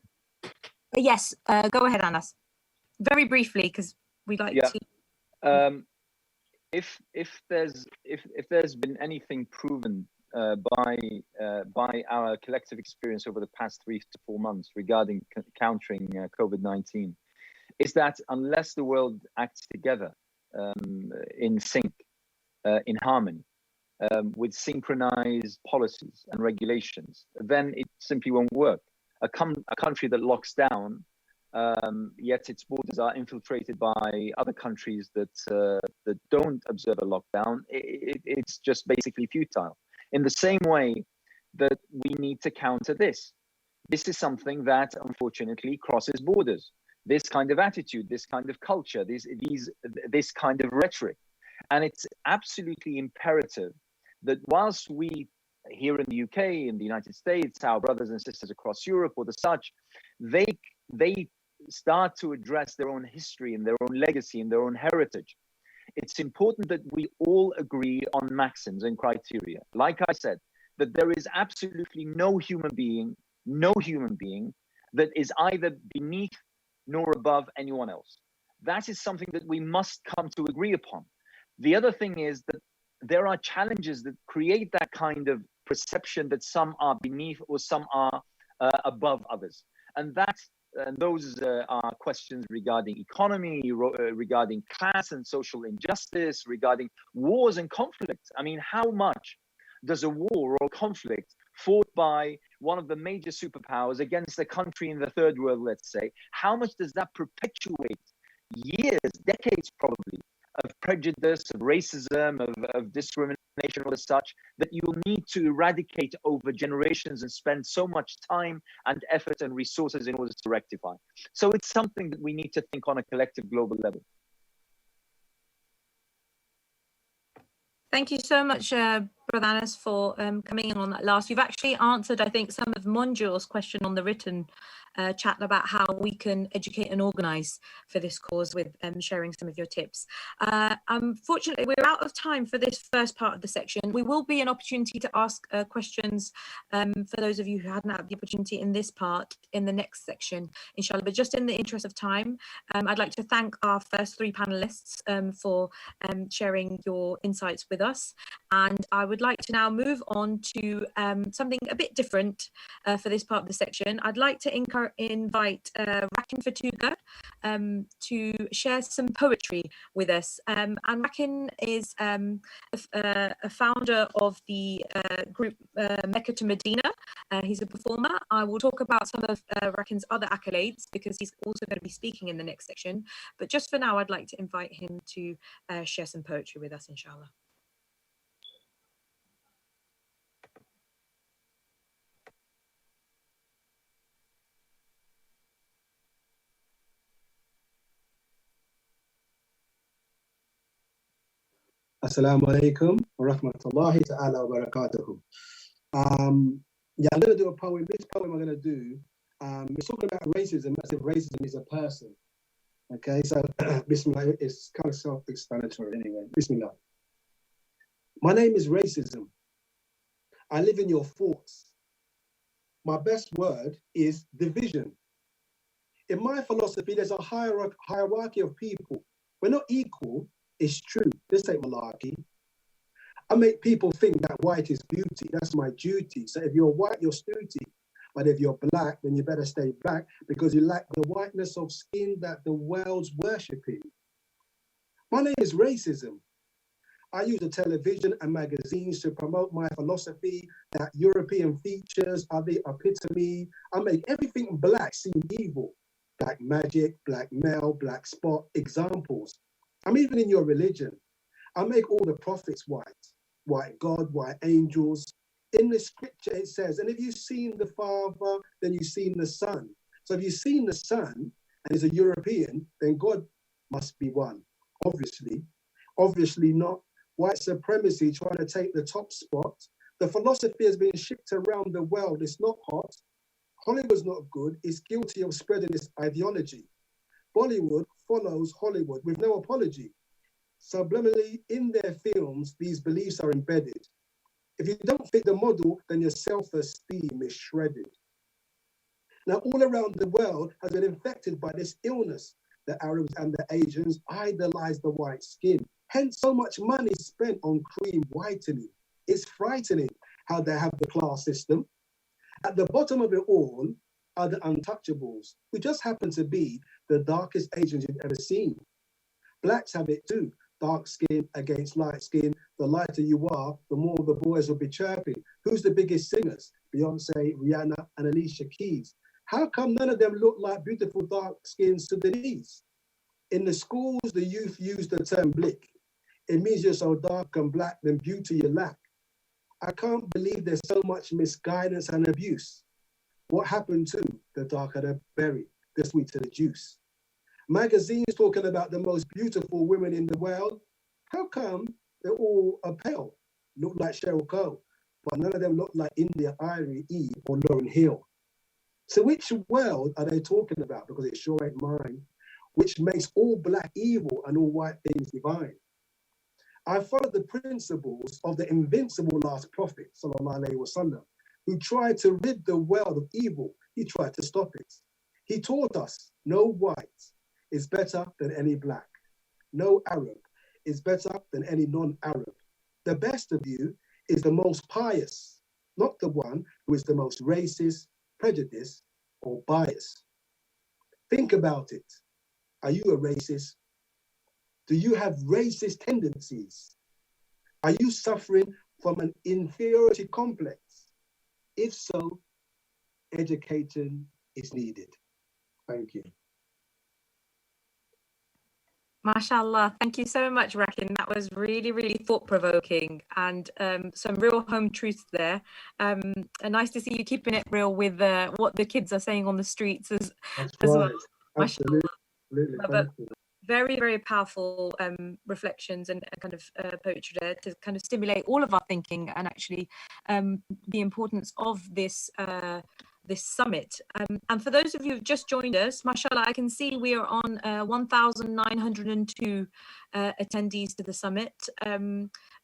Yes, go ahead, Anas. Very briefly, because we'd like to. If there's been anything proven by our collective experience over the past 3 to 4 months regarding countering COVID-19, is that unless the world acts together in sync, in harmony, with synchronized policies and regulations, then it simply won't work. A country that locks down, yet its borders are infiltrated by other countries that don't observe a lockdown, it's just basically futile. In the same way that we need to counter this. This is something that unfortunately crosses borders. This kind of attitude, this kind of culture, this kind of rhetoric. And it's absolutely imperative that whilst we here in the UK, in the United States, our brothers and sisters across Europe or the such, they start to address their own history and their own legacy and their own heritage. It's important that we all agree on maxims and criteria. Like I said, that there is absolutely no human being that is either beneath nor above anyone else. That is something that we must come to agree upon. The other thing is that there are challenges that create that kind of perception that some are beneath or some are above others. And those are questions regarding economy, regarding class and social injustice, regarding wars and conflicts. I mean, how much does a war or a conflict fought by one of the major superpowers against a country in the third world, let's say, how much does that perpetuate years, decades probably, of prejudice, of racism, of discrimination, or such, that you'll need to eradicate over generations and spend so much time and effort and resources in order to rectify. So it's something that we need to think on a collective global level. Thank you so much, Brother Anas, for coming in on that last. You've actually answered, I think, some of Monjur's question on the written chat about how we can educate and organise for this cause with sharing some of your tips. Unfortunately, we're out of time for this first part of the section. We will be an opportunity to ask questions for those of you who hadn't had the opportunity in this part in the next section, inshallah. But just in the interest of time, I'd like to thank our first three panellists for sharing your insights with us. And I would like to now move on to something a bit different for this part of the section. I'd like to invite Rakin Fetuga to share some poetry with us. And Rakin is a founder of the group Mecca to Medina. He's a performer. I will talk about some of Rakin's other accolades because he's also going to be speaking in the next section. But just for now, I'd like to invite him to share some poetry with us, inshallah. Assalamu alaikum wa rahmatullahi ta'ala wa barakatuhu. Yeah, I'm going to do a poem. This poem I'm going to do, it's talking about racism, as if racism is a person. Okay, so Bismillah, it's kind of self-explanatory anyway. Bismillah. My name is racism. I live in your thoughts. My best word is division. In my philosophy, there's a hierarchy of people. We're not equal. It's true. This ain't malarkey. I make people think that white is beauty. That's my duty. So if you're white, you're snooty. But if you're black, then you better stay back because you lack the whiteness of skin that the world's worshipping. My name is racism. I use the television and magazines to promote my philosophy that European features are the epitome. I make everything black seem evil. Black magic, black male, black spot, examples. I'm even in your religion. I make all the prophets white, white God, white angels. In the scripture it says, and if you've seen the Father, then you've seen the Son. So if you've seen the Son and he's a European, then God must be one. Obviously not. White supremacy trying to take the top spot. The philosophy has been shipped around the world. It's not hot. Hollywood's not good. It's guilty of spreading this ideology. Bollywood follows Hollywood with no apology. Subliminally, in their films, these beliefs are embedded. If you don't fit the model, then your self-esteem is shredded. Now, all around the world has been infected by this illness. The Arabs and the Asians idolize the white skin. Hence, so much money spent on cream whitening. It's frightening how they have the class system. At the bottom of it all are the untouchables, who just happen to be the darkest Asians you've ever seen. Blacks have it too. Dark skin against light skin. The lighter you are, the more the boys will be chirping. Who's the biggest singers? Beyonce, Rihanna, and Alicia Keys. How come none of them look like beautiful dark-skinned Sudanese? In the schools, the youth use the term blick. It means you're so dark and black, then beauty you lack. I can't believe there's so much misguidance and abuse. What happened to the darker the berry, the sweeter the juice? Magazines talking about the most beautiful women in the world. How come they're all pale, look like Cheryl Cole, but none of them look like India, Irie, Eve, or Lauryn Hill? So which world are they talking about? Because it sure ain't mine. Which makes all black evil and all white things divine. I followed the principles of the invincible last prophet, sallallahu alaihi wasallam, who tried to rid the world of evil. He tried to stop it. He taught us no white is better than any black. No Arab is better than any non-Arab. The best of you is the most pious, not the one who is the most racist, prejudiced, or biased. Think about it. Are you a racist? Do you have racist tendencies? Are you suffering from an inferiority complex? If so, education is needed. Thank you. Mashallah, thank you so much, Rakin. That was really, really thought-provoking and some real home truths there. And nice to see you keeping it real with what the kids are saying on the streets as well. Absolutely. But very, very powerful reflections and kind of poetry there to kind of stimulate all of our thinking and actually the importance of this this summit. And for those of you who've just joined us, mashallah, I can see we are on 1,902 attendees to the summit.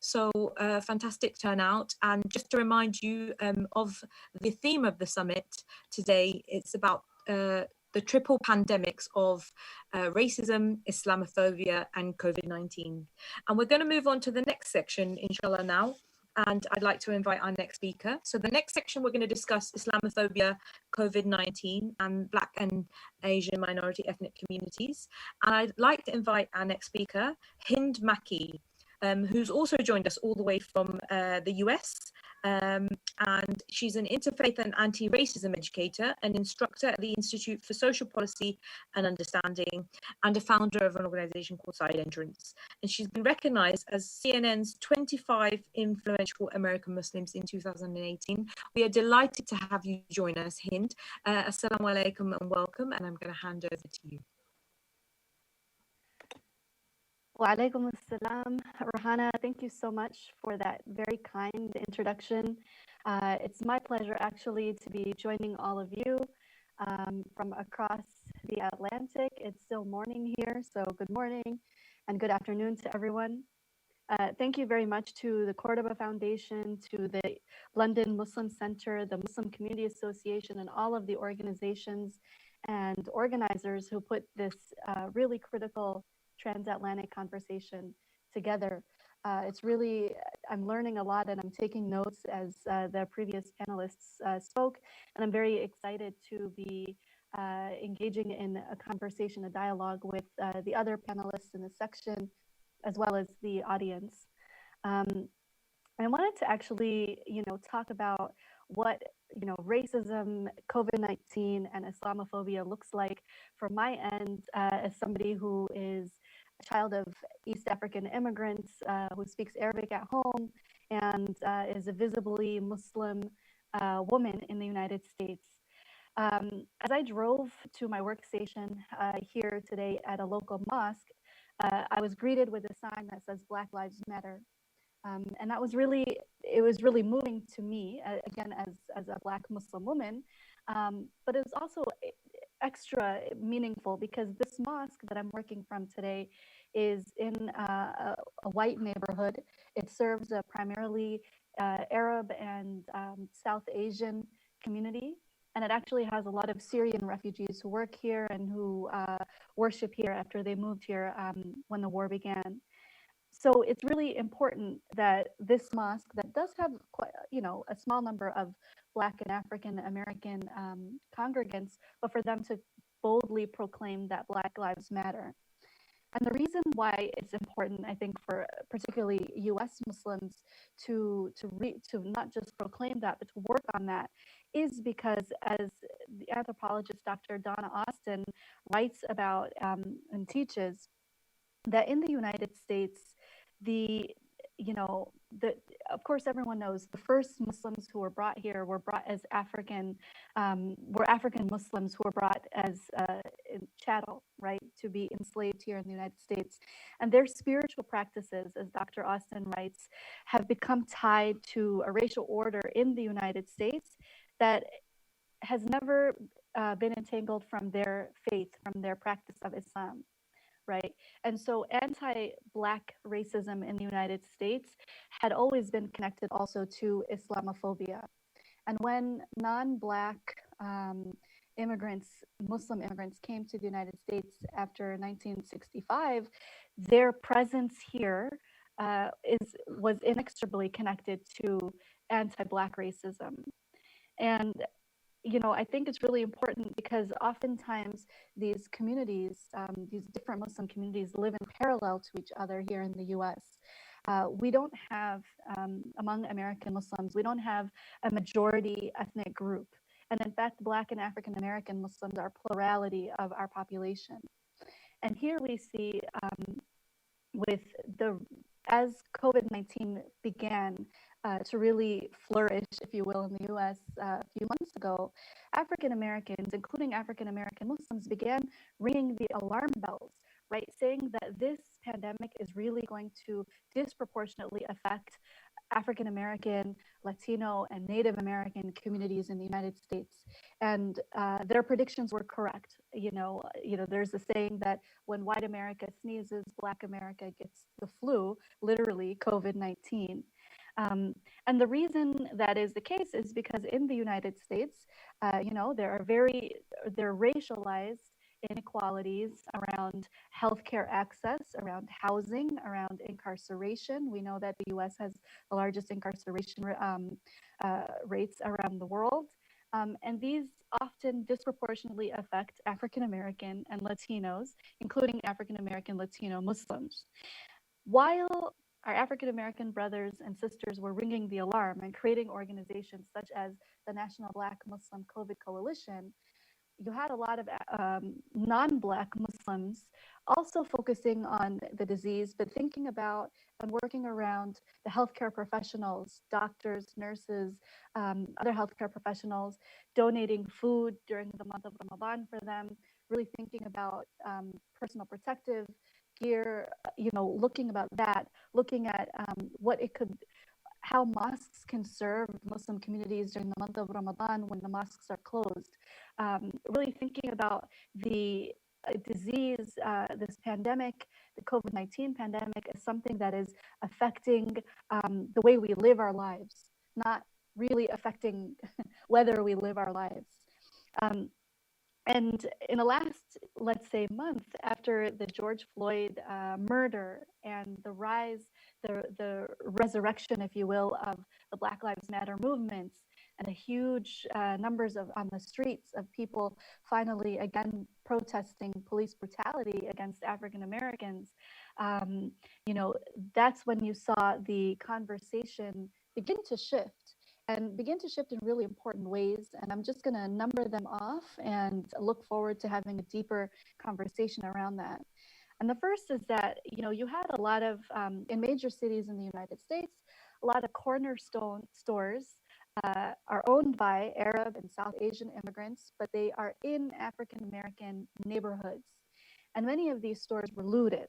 So fantastic turnout. And just to remind you of the theme of the summit today, it's about the triple pandemics of racism, Islamophobia, and COVID-19. And we're going to move on to the next section, inshallah, now. And I'd like to invite our next speaker. So the next section, we're going to discuss Islamophobia, COVID-19, and Black and Asian minority ethnic communities. And I'd like to invite our next speaker, Hind Makki, who's also joined us all the way from the US. And she's an interfaith and anti-racism educator, an instructor at the Institute for Social Policy and Understanding, and a founder of an organization called Side Entrance. And she's been recognized as CNN's 25 influential American Muslims in 2018. We are delighted to have you join us, Hind. Assalamu alaikum and welcome, and I'm going to hand over to you. Wa alaikum assalam. Rahana, thank you so much for that very kind introduction. It's my pleasure actually to be joining all of you from across the Atlantic. It's still morning here, so good morning and good afternoon to everyone. Thank you very much to the Cordoba Foundation, to the London Muslim Center, the Muslim Community Association, and all of the organizations and organizers who put this really critical transatlantic conversation together. It's really, I'm learning a lot and I'm taking notes as the previous panelists spoke, and I'm very excited to be engaging in a conversation, a dialogue with the other panelists in the section, as well as the audience. I wanted to actually, talk about what, racism, COVID-19, and Islamophobia looks like from my end as somebody who is a child of East African immigrants who speaks Arabic at home and is a visibly Muslim woman in the United States. As I drove to my workstation here today at a local mosque, I was greeted with a sign that says Black Lives Matter. And that was really, it was really moving to me, again, as a Black Muslim woman, but it was also extra meaningful because this mosque that I'm working from today is in a white neighborhood. It serves a primarily Arab and South Asian community. And it actually has a lot of Syrian refugees who work here and who worship here after they moved here when the war began. So it's really important that this mosque that does have quite, a small number of Black and African American congregants, but for them to boldly proclaim that Black Lives Matter. And the reason why it's important, I think, for particularly U.S. Muslims to not just proclaim that, but to work on that, is because, as the anthropologist Dr. Donna Austin writes about and teaches, that in the United States, of course, everyone knows the first Muslims who were brought here were brought as African Muslims who were brought as chattel, right, to be enslaved here in the United States. And their spiritual practices, as Dr. Austin writes, have become tied to a racial order in the United States that has never been entangled from their faith, from their practice of Islam. Right. And so anti-Black racism in the United States had always been connected also to Islamophobia. And when non-Black Muslim immigrants came to the United States after 1965, their presence here was inexorably connected to anti-Black racism. And I think it's really important because oftentimes these communities, these different Muslim communities, live in parallel to each other here in the US. We don't have, among American Muslims, we don't have a majority ethnic group. And in fact, Black and African American Muslims are plurality of our population. And here we see as COVID-19 began to really flourish, if you will, in the US a few months ago, African Americans, including African American Muslims, began ringing the alarm bells, right? Saying that this pandemic is really going to disproportionately affect African American, Latino, and Native American communities in the United States. And their predictions were correct. There's a saying that when white America sneezes, Black America gets the flu, literally COVID-19. And the reason that is the case is because in the United States, there are racialized inequalities around healthcare access, around housing, around incarceration. We know that the US has the largest incarceration rates around the world. And these often disproportionately affect African American and Latinos, including African American Latino Muslims. While our African American brothers and sisters were ringing the alarm and creating organizations such as the National Black Muslim COVID Coalition, you had a lot of non-Black Muslims also focusing on the disease, but thinking about and working around the healthcare professionals, doctors, nurses, other healthcare professionals, donating food during the month of Ramadan for them, really thinking about personal protective gear, looking about that, looking at how mosques can serve Muslim communities during the month of Ramadan when the mosques are closed. Really thinking about the disease, this pandemic, the COVID-19 pandemic, as something that is affecting the way we live our lives, not really affecting whether we live our lives. And in the last, let's say, month after the George Floyd murder and the rise, the resurrection, if you will, of the Black Lives Matter movements and the huge numbers on the streets of people finally again protesting police brutality against African Americans, that's when you saw the conversation begin to shift. And begin to shift in really important ways. And I'm just going to number them off and look forward to having a deeper conversation around that. And the first is that, you had a lot of, in major cities in the United States, a lot of cornerstone stores are owned by Arab and South Asian immigrants, but they are in African-American neighborhoods. And many of these stores were looted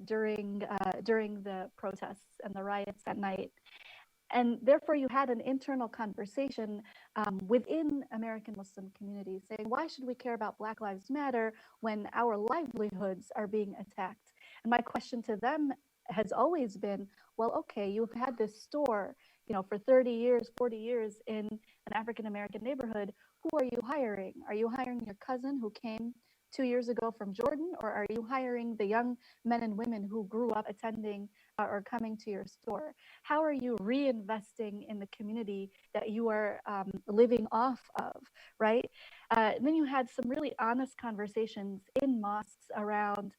during the protests and the riots at night. And therefore, you had an internal conversation within American Muslim communities saying, why should we care about Black Lives Matter when our livelihoods are being attacked? And my question to them has always been, well, okay, you've had this store, for 30 years, 40 years in an African American neighborhood. Who are you hiring? Are you hiring your cousin who came 2 years ago from Jordan, or are you hiring the young men and women who grew up attending are coming to your store? How are you reinvesting in the community that you are living off of, right? And then you had some really honest conversations in mosques around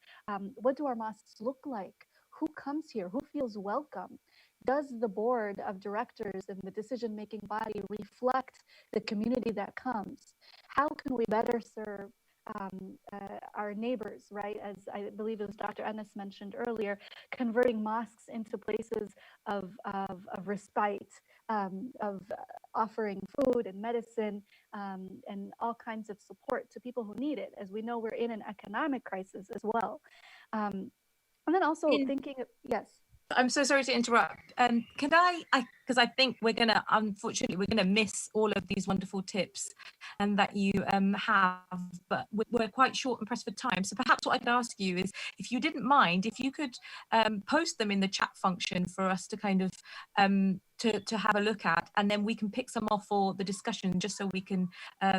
what do our mosques look like? Who comes here? Who feels welcome? Does the board of directors and the decision-making body reflect the community that comes? How can we better serve our neighbors, right? As I believe as Dr. Anas mentioned earlier, converting mosques into places of respite, of offering food and medicine and all kinds of support to people who need it. As we know, we're in an economic crisis as well. And then also thinking, yes. I'm so sorry to interrupt. Can I because I think unfortunately, we're gonna miss all of these wonderful tips that you have, but we're quite short and pressed for time. So perhaps what I could ask you is, if you didn't mind, if you could post them in the chat function for us to kind of to have a look at, and then we can pick some off for the discussion, just so we can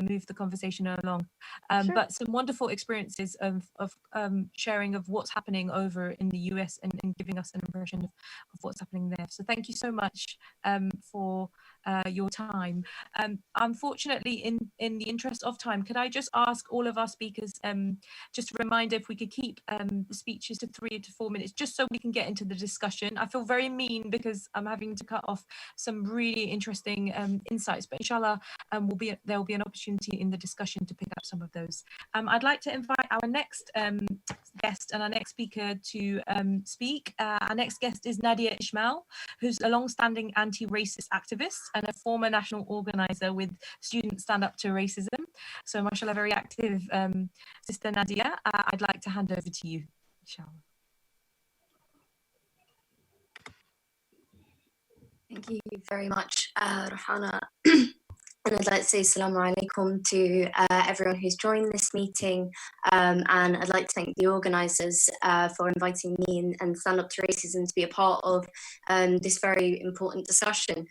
move the conversation along. Sure. But some wonderful experiences of sharing of what's happening over in the US and giving us an impression of what's happening there. So thank you so much for your time. Unfortunately, in the interest of time, could I just ask all of our speakers just a reminder if we could keep the speeches to 3 to 4 minutes, just so we can get into the discussion. I feel very mean because I'm having to cut off some really interesting insights, but inshallah there will be an opportunity in the discussion to pick up some of those. I'd like to invite our next guest and our next speaker to speak. Our next guest is Nadia Schmell, who's a long-standing anti-racist activist and a former national organizer with Students Stand Up to Racism. So mashallah, very active. Sister Nadia, I'd like to hand over to you, inshallah. Thank you very much, Rahana. And I'd like to say assalamu alaikum to everyone who's joined this meeting. And I'd like to thank the organisers for inviting me and Stand Up to Racism to be a part of this very important discussion.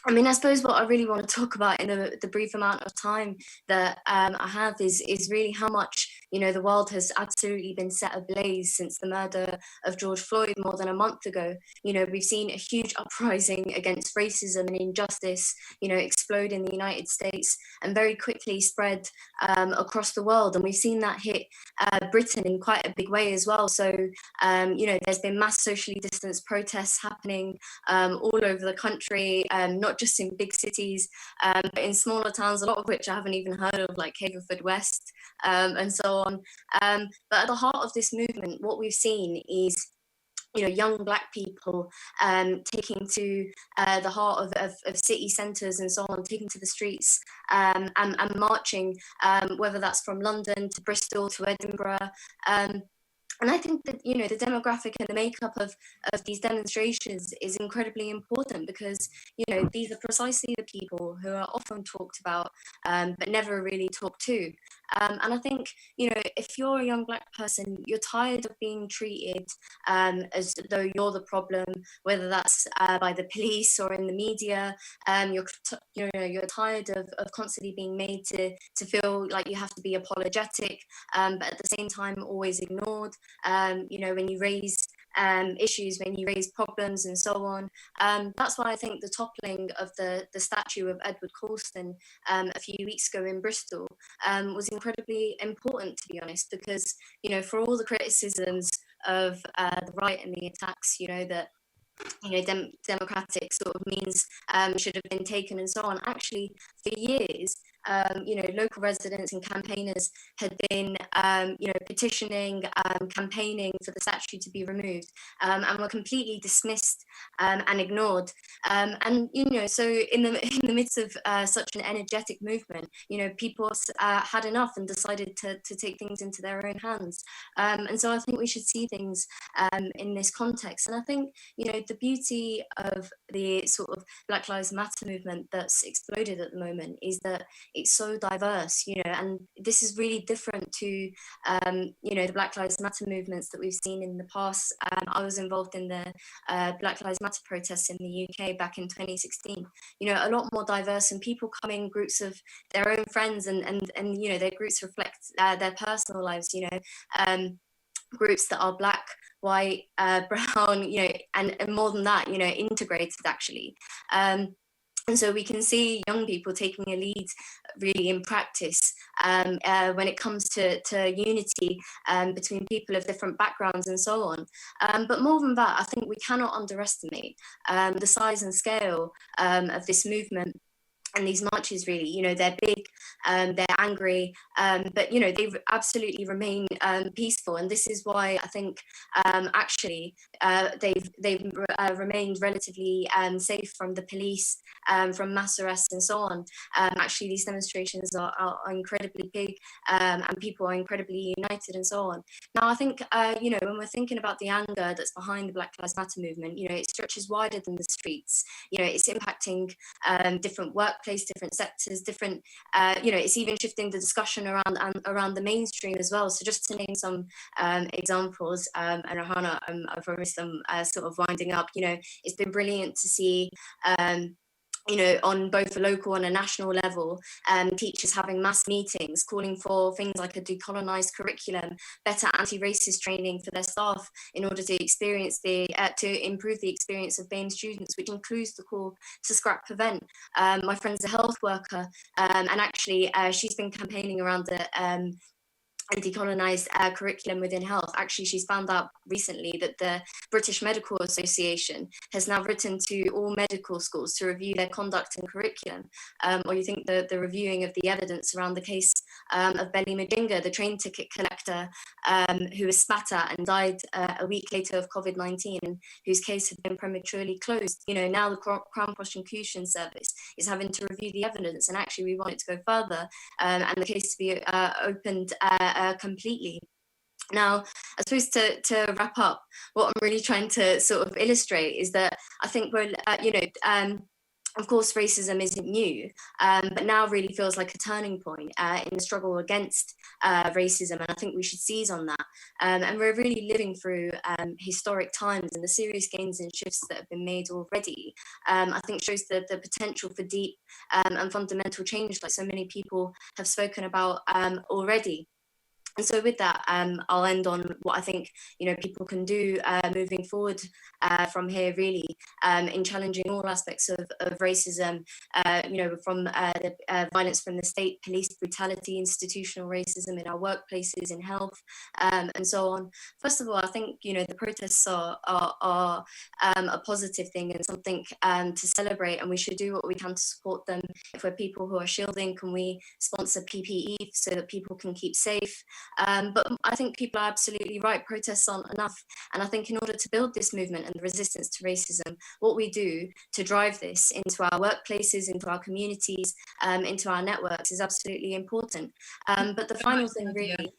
I mean, I suppose what I really want to talk about in the brief amount of time that I have is really how much, you know, the world has absolutely been set ablaze since the murder of George Floyd more than a month ago. You know, we've seen a huge uprising against racism and injustice, you know, explode in the United States and very quickly spread across the world. And we've seen that hit Britain in quite a big way as well. So, you know, there's been mass socially distanced protests happening all over the country, not just in big cities, but in smaller towns, a lot of which I haven't even heard of, like Haverfordwest and so on. But at the heart of this movement, what we've seen is, you know, young Black people taking to the heart of city centres and so on, taking to the streets and marching, whether that's from London to Bristol to Edinburgh. And I think that, you know, the demographic and the makeup of these demonstrations is incredibly important because, you know, these are precisely the people who are often talked about, but never really talked to. And I think, you know, if you're a young Black person, you're tired of being treated as though you're the problem, whether that's by the police or in the media. You're tired of constantly being made to feel like you have to be apologetic, but at the same time always ignored. You know, when you raise issues, when you raise problems and so on. That's why I think the toppling of the statue of Edward Colston a few weeks ago in Bristol was incredibly important, to be honest, because, you know, for all the criticisms of the right and the attacks, you know, that, you know, democratic sort of means should have been taken and so on. Actually, for years, you know, local residents and campaigners had been, you know, petitioning, campaigning for the statue to be removed, and were completely dismissed and ignored. And, you know, so in the midst of such an energetic movement, you know, people had enough and decided to take things into their own hands. And so I think we should see things in this context. And I think, you know, the beauty of the sort of Black Lives Matter movement that's exploded at the moment is that it's so diverse, you know, and this is really different to, you know, the Black Lives Matter movements that we've seen in the past. I was involved in the Black Lives Matter protests in the UK back in 2016, you know, a lot more diverse, and people come in groups of their own friends and you know, their groups reflect their personal lives, you know, groups that are Black, white, brown, and more than that, integrated actually. And so we can see young people taking a lead really in practice when it comes to unity between people of different backgrounds and so on. But more than that, I think we cannot underestimate the size and scale of this movement. And these marches, really, they're big, they're angry, but they absolutely remain peaceful. And this is why I think actually they've remained relatively safe from the police, from mass arrests and so on. Actually, these demonstrations are incredibly big, and people are incredibly united and so on. Now, I think when we're thinking about the anger that's behind the Black Lives Matter movement, it stretches wider than the streets. It's impacting different workplaces, different sectors, different, it's even shifting the discussion around the mainstream as well. So just to name some examples, and Rahana, I promise I'm sort of winding up, it's been brilliant to see on both a local and a national level, teachers having mass meetings, calling for things like a decolonized curriculum, better anti-racist training for their staff in order to to improve the experience of BAME students, which includes the call to scrap prevent. My friend's a health worker, and actually she's been campaigning around the and decolonised curriculum within health. Actually, she's found out recently that the British Medical Association has now written to all medical schools to review their conduct and curriculum. Or you think the reviewing of the evidence around the case of Belly Majinga, the train ticket collector who was spat at and died a week later of COVID-19, and whose case had been prematurely closed. Now the Crown Prosecution Service is having to review the evidence, and actually we want it to go further and the case to be opened completely. Now, I suppose to wrap up, what I'm really trying to sort of illustrate is that I think we're, of course, racism isn't new, but now really feels like a turning point in the struggle against racism, and I think we should seize on that. And we're really living through historic times, and the serious gains and shifts that have been made already, I think shows the potential for deep and fundamental change, like so many people have spoken about already. And so with that, I'll end on what I think, people can do moving forward from here, really, in challenging all aspects of racism, from the violence from the state, police brutality, institutional racism in our workplaces, in health, and so on. First of all, I think, the protests are a positive thing and something to celebrate, and we should do what we can to support them. If we're people who are shielding, can we sponsor PPE so that people can keep safe? But I think people are absolutely right. Protests aren't enough. And I think in order to build this movement and the resistance to racism, what we do to drive this into our workplaces, into our communities, into our networks is absolutely important. But the final thing really,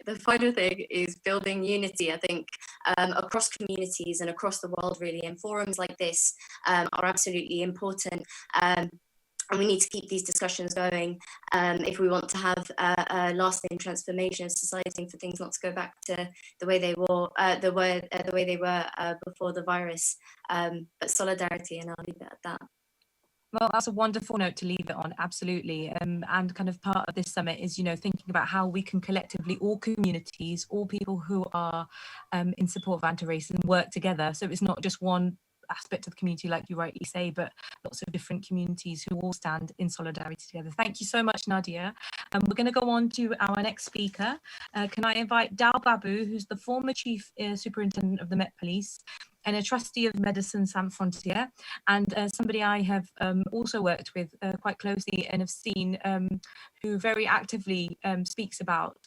the final thing is building unity, I think, across communities and across the world, really. And forums like this are absolutely important. And we need to keep these discussions going if we want to have a lasting transformation of society, for things not to go back to the way they were, before the virus. But solidarity, and I'll leave it at that. Well, that's a wonderful note to leave it on, absolutely. And kind of part of this summit is, thinking about how we can collectively, all communities, all people who are in support of anti-racism, work together. So it's not just one aspect of the community, like you rightly say, but lots of different communities who all stand in solidarity together. Thank you so much, Nadia. We're going to go on to our next speaker. Can I invite Dal Babu, who's the former Chief Superintendent of the Met Police and a trustee of Medicine Sans Frontières, and somebody I have also worked with quite closely and have seen, who very actively speaks about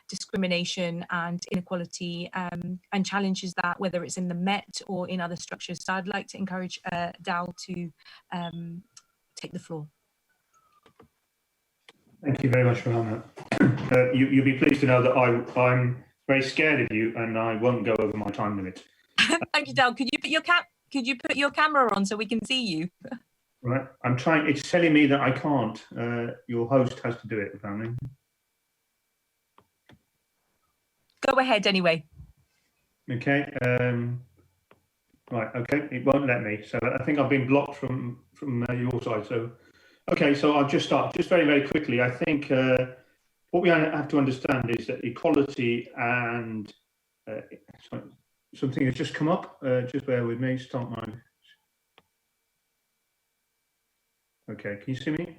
discrimination and inequality and challenges that, whether it's in the Met or in other structures. So I'd like to encourage Dal to take the floor. Thank you very much, Rahana. You'll be pleased to know that I'm very scared of you, and I won't go over my time limit. Thank you, Dal. Could you put your camera on so we can see you? Right, I'm trying. It's telling me that I can't. Your host has to do it, apparently. Go ahead anyway. Okay. Right. Okay. It won't let me. So I think I've been blocked from your side. So, okay. So I'll just start. Just very, very quickly. I think what we have to understand is that equality and Something has just come up. Just bear with me. Start my. Okay, can you see me?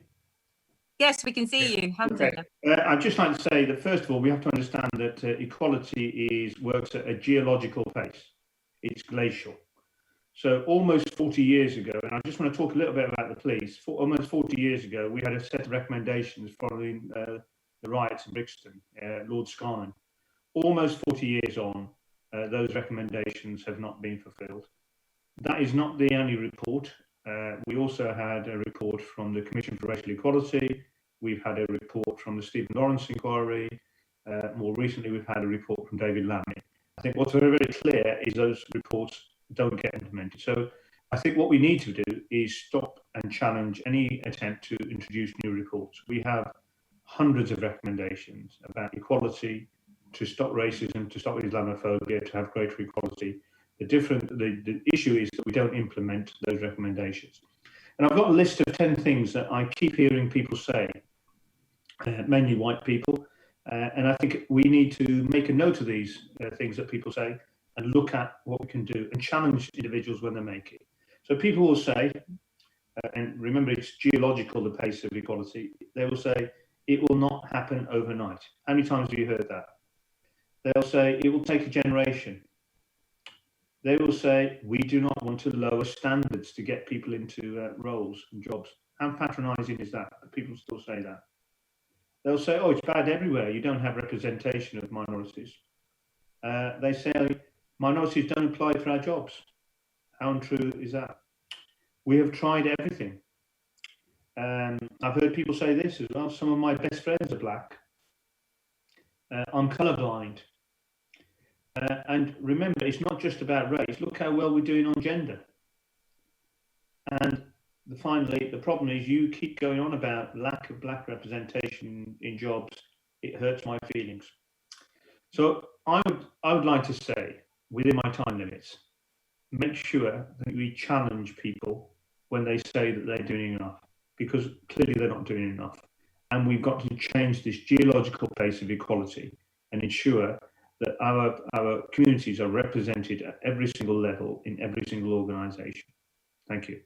Yes, we can see you. Okay. I'd just like to say that first of all, we have to understand that equality works at a geological pace. It's glacial. So almost 40 years ago, and I just want to talk a little bit about the police. Almost 40 years ago, we had a set of recommendations following the riots in Brixton, Lord Skynne. Almost 40 years on, those recommendations have not been fulfilled. That is not the only report. We also had a report from the Commission for Racial Equality. We've had a report from the Stephen Lawrence inquiry. More recently, we've had a report from David Lammy. I think what's very, very clear is those reports don't get implemented. So I think what we need to do is stop and challenge any attempt to introduce new reports. We have hundreds of recommendations about equality, to stop racism, to stop Islamophobia, to have greater equality. The issue is that we don't implement those recommendations. And I've got a list of 10 things that I keep hearing people say, mainly white people. And I think we need to make a note of these things that people say and look at what we can do and challenge individuals when they make it. So people will say, and remember it's geological, the pace of equality, they will say, it will not happen overnight. How many times have you heard that? They'll say, it will take a generation. They will say, we do not want to lower standards to get people into roles and jobs. How patronising is that? People still say that. They'll say, oh, it's bad everywhere. You don't have representation of minorities. They say, minorities don't apply for our jobs. How untrue is that? We have tried everything. I've heard people say this as well. Some of my best friends are black. I'm colourblind. And remember, it's not just about race. Look how well we're doing on gender. And finally, the problem is you keep going on about lack of black representation in jobs. It hurts my feelings. So I would like to say, within my time limits, make sure that we challenge people when they say that they're doing enough, because clearly they're not doing enough. And we've got to change this geological pace of equality and ensure that our communities are represented at every single level in every single organisation. Thank you.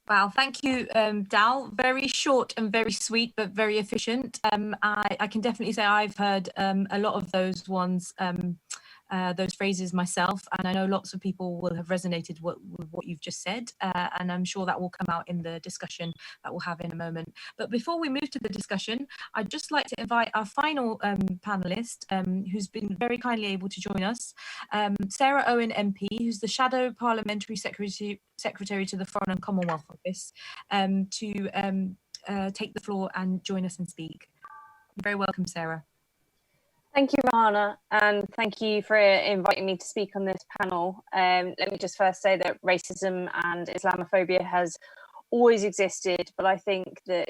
Wow, thank you, Dal. Very short and very sweet, but very efficient. I can definitely say I've heard a lot of those ones, those phrases myself, and I know lots of people will have resonated with what you've just said, and I'm sure that will come out in the discussion that we'll have in a moment. But before we move to the discussion, I'd just like to invite our final panelist, who's been very kindly able to join us, Sarah Owen MP, who's the Shadow Parliamentary Secretary to the Foreign and Commonwealth Office, to take the floor and join us and speak. You're very welcome, Sarah. Thank you, Rahana, and thank you for inviting me to speak on this panel. Let me just first say that racism and Islamophobia has always existed, but I think that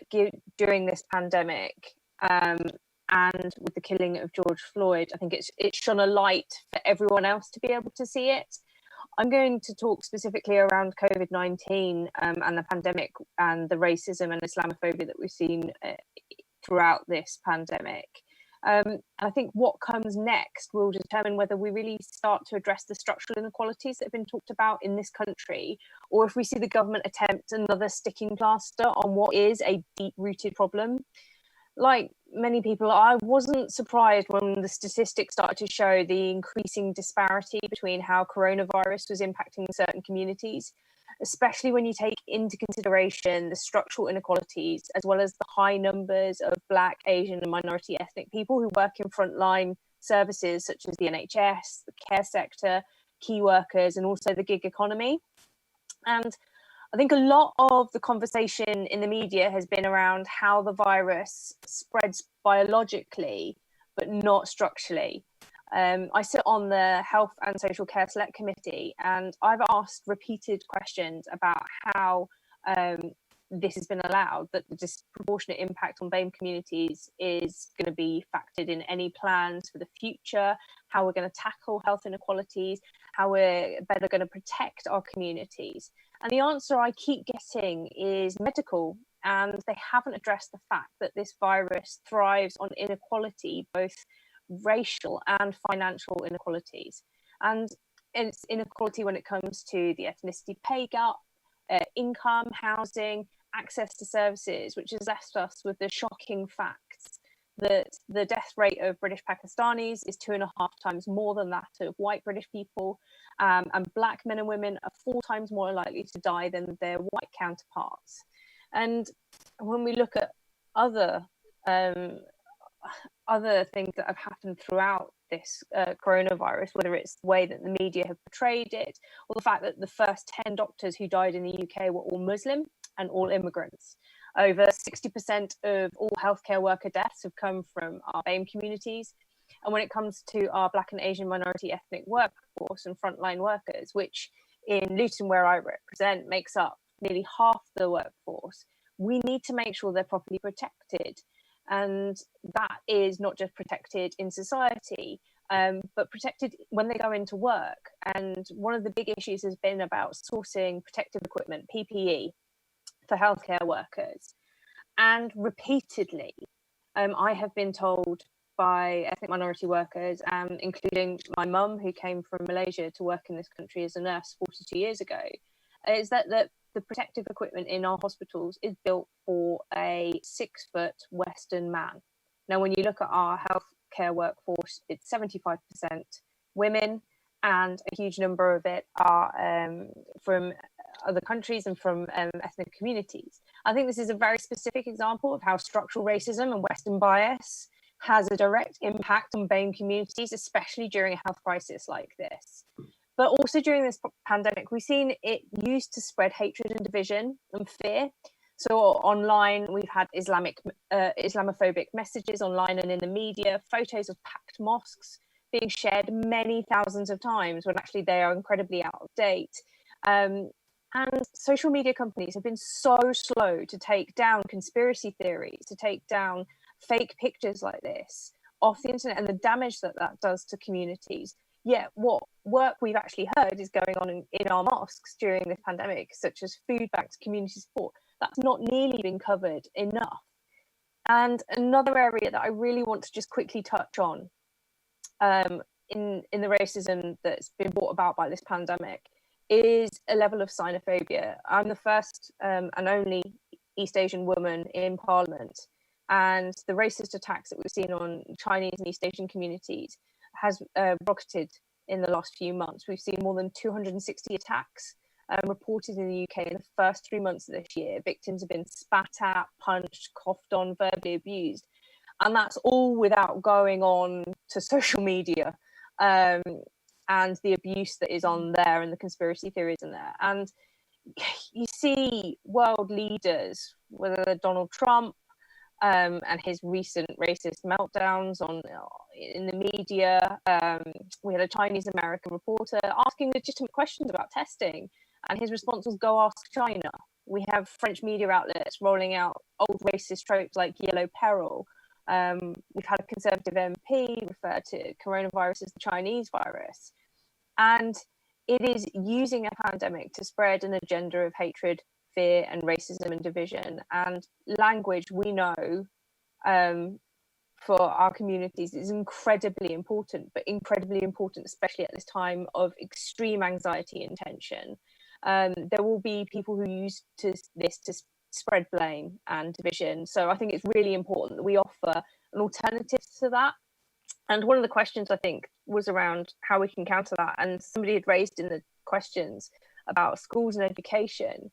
during this pandemic and with the killing of George Floyd, I think it's shone a light for everyone else to be able to see it. I'm going to talk specifically around COVID-19 and the pandemic and the racism and Islamophobia that we've seen throughout this pandemic. I think what comes next will determine whether we really start to address the structural inequalities that have been talked about in this country, or if we see the government attempt another sticking plaster on what is a deep-rooted problem. Like many people, I wasn't surprised when the statistics started to show the increasing disparity between how coronavirus was impacting certain communities, especially when you take into consideration the structural inequalities, as well as the high numbers of Black, Asian and minority ethnic people who work in frontline services such as the NHS, the care sector, key workers, and also the gig economy. And I think a lot of the conversation in the media has been around how the virus spreads biologically, but not structurally. I sit on the Health and Social Care Select Committee, and I've asked repeated questions about how this has been allowed, that the disproportionate impact on BAME communities is going to be factored in any plans for the future, how we're going to tackle health inequalities, how we're better going to protect our communities. And the answer I keep getting is medical, and they haven't addressed the fact that this virus thrives on inequality, both racial and financial inequalities. And it's inequality when it comes to the ethnicity pay gap, income, housing, access to services, which has left us with the shocking facts that the death rate of British Pakistanis is 2.5 times more than that of white British people, and Black men and women are 4 times more likely to die than their white counterparts. And when we look at other things that have happened throughout this coronavirus, whether it's the way that the media have portrayed it, or the fact that the first 10 doctors who died in the UK were all Muslim and all immigrants. Over 60% of all healthcare worker deaths have come from our BAME communities. And when it comes to our Black and Asian minority ethnic workforce and frontline workers, which in Luton, where I represent, makes up nearly half the workforce, we need to make sure they're properly protected. And that is not just protected in society, but protected when they go into work. And one of the big issues has been about sourcing protective equipment, PPE, for healthcare workers. And repeatedly, I have been told by ethnic minority workers, including my mum, who came from Malaysia to work in this country as a nurse 42 years ago, is that the protective equipment in our hospitals is built for a 6-foot Western man. Now, when you look at our healthcare workforce, it's 75% women, and a huge number of it are from other countries and from ethnic communities. I think this is a very specific example of how structural racism and Western bias has a direct impact on BAME communities, especially during a health crisis like this. But also during this pandemic, we've seen it used to spread hatred and division and fear. So online, we've had Islamophobic messages online and in the media, photos of packed mosques being shared many thousands of times when actually they are incredibly out of date. And social media companies have been so slow to take down conspiracy theories, to take down fake pictures like this off the internet, and the damage that that does to communities. Yet what work we've actually heard is going on in our mosques during this pandemic, such as food banks, community support, that's not nearly been covered enough. And another area that I really want to just quickly touch on in the racism that's been brought about by this pandemic is a level of xenophobia. I'm the first and only East Asian woman in Parliament, and the racist attacks that we've seen on Chinese and East Asian communities has rocketed in the last few months. We've seen more than 260 attacks reported in the UK in the first 3 months of this year. Victims have been spat at, punched, coughed on, verbally abused. And that's all without going on to social media and the abuse that is on there and the conspiracy theories in there. And you see world leaders, whether they're Donald Trump and his recent racist meltdowns in the media. We had a Chinese American reporter asking legitimate questions about testing, and his response was, "Go ask China." We have French media outlets rolling out old racist tropes like yellow peril. We've had a Conservative MP refer to coronavirus as the Chinese virus. And it is using a pandemic to spread an agenda of hatred, fear, and racism and division. And language, we know, for our communities is incredibly important, but incredibly important, especially at this time of extreme anxiety and tension. There will be people who use this to spread blame and division. So I think it's really important that we offer an alternative to that. And one of the questions I think was around how we can counter that. And somebody had raised in the questions about schools and education.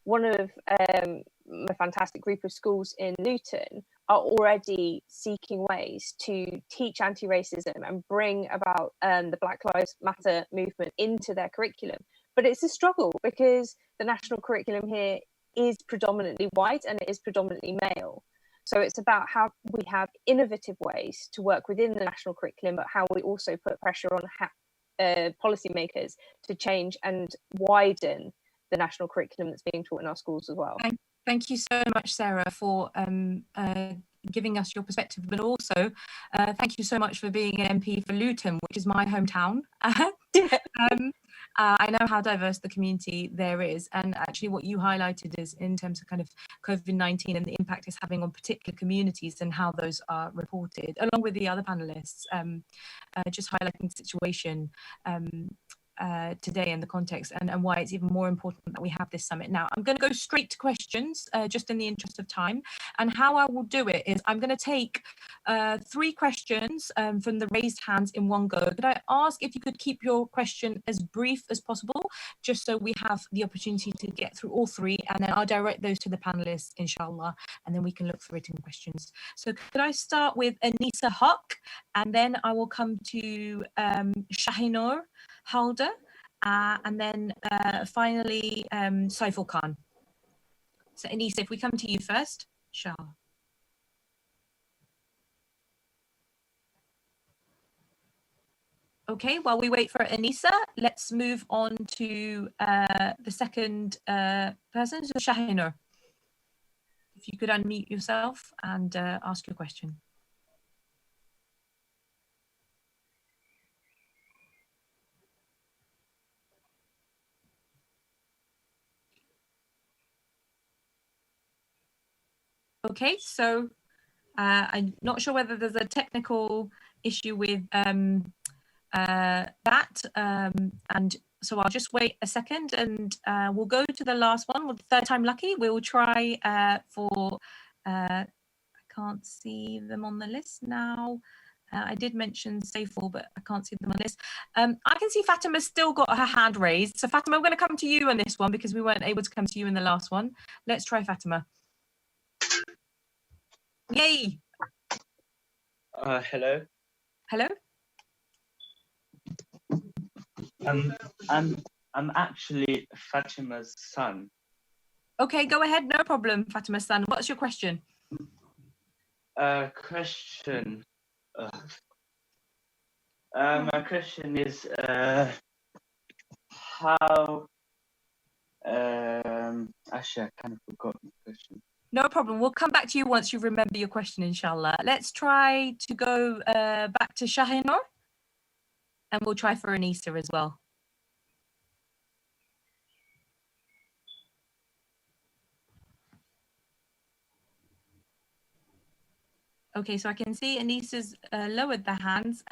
One of my fantastic group of schools in Luton are already seeking ways to teach anti-racism and bring about the Black Lives Matter movement into their curriculum. But it's a struggle because the national curriculum here is predominantly white and it is predominantly male. So it's about how we have innovative ways to work within the national curriculum, but how we also put pressure on policymakers to change and widen the national curriculum that's being taught in our schools as well. Thank you so much, Sarah, for giving us your perspective, but also thank you so much for being an MP for Luton, which is my hometown. I know how diverse the community there is, and actually what you highlighted is in terms of kind of COVID-19 and the impact it's having on particular communities and how those are reported, along with the other panelists, just highlighting the situation today in the context and why it's even more important that we have this summit now. I'm going to go straight to questions just in the interest of time, and how I will do it is I'm going to take 3 questions from the raised hands in one go. Could I ask if you could keep your question as brief as possible, just so we have the opportunity to get through all 3, and then I'll direct those to the panelists, inshallah, and then we can look for written questions. So could I start with Anisa Haq, and then I will come to Shahinur Halder, and then finally Saiful Khan. So Anisa, if we come to you first, inshallah. Okay, while we wait for Anisa, let's move on to the second person, so Shahinur. If you could unmute yourself and ask your question. Okay, so I'm not sure whether there's a technical issue with that, and so I'll just wait a second, and we'll go to the last one. With the third time lucky, we'll try for, I can't see them on the list now. I did mention Saiful, but I can't see them on this. I can see Fatima's still got her hand raised. So Fatima, I'm going to come to you on this one because we weren't able to come to you in the last one. Let's try Fatima. Yay. Hello. Hello. I'm actually Fatima's son. Okay, go ahead. No problem, Fatima's son. What's your question? Question. My question is how. Actually, I kind of forgot the question. No problem. We'll come back to you once you remember your question, inshallah. Let's try to go back to Shahinur, and we'll try for Anisa as well. Okay, so I can see Anisa's lowered the hands.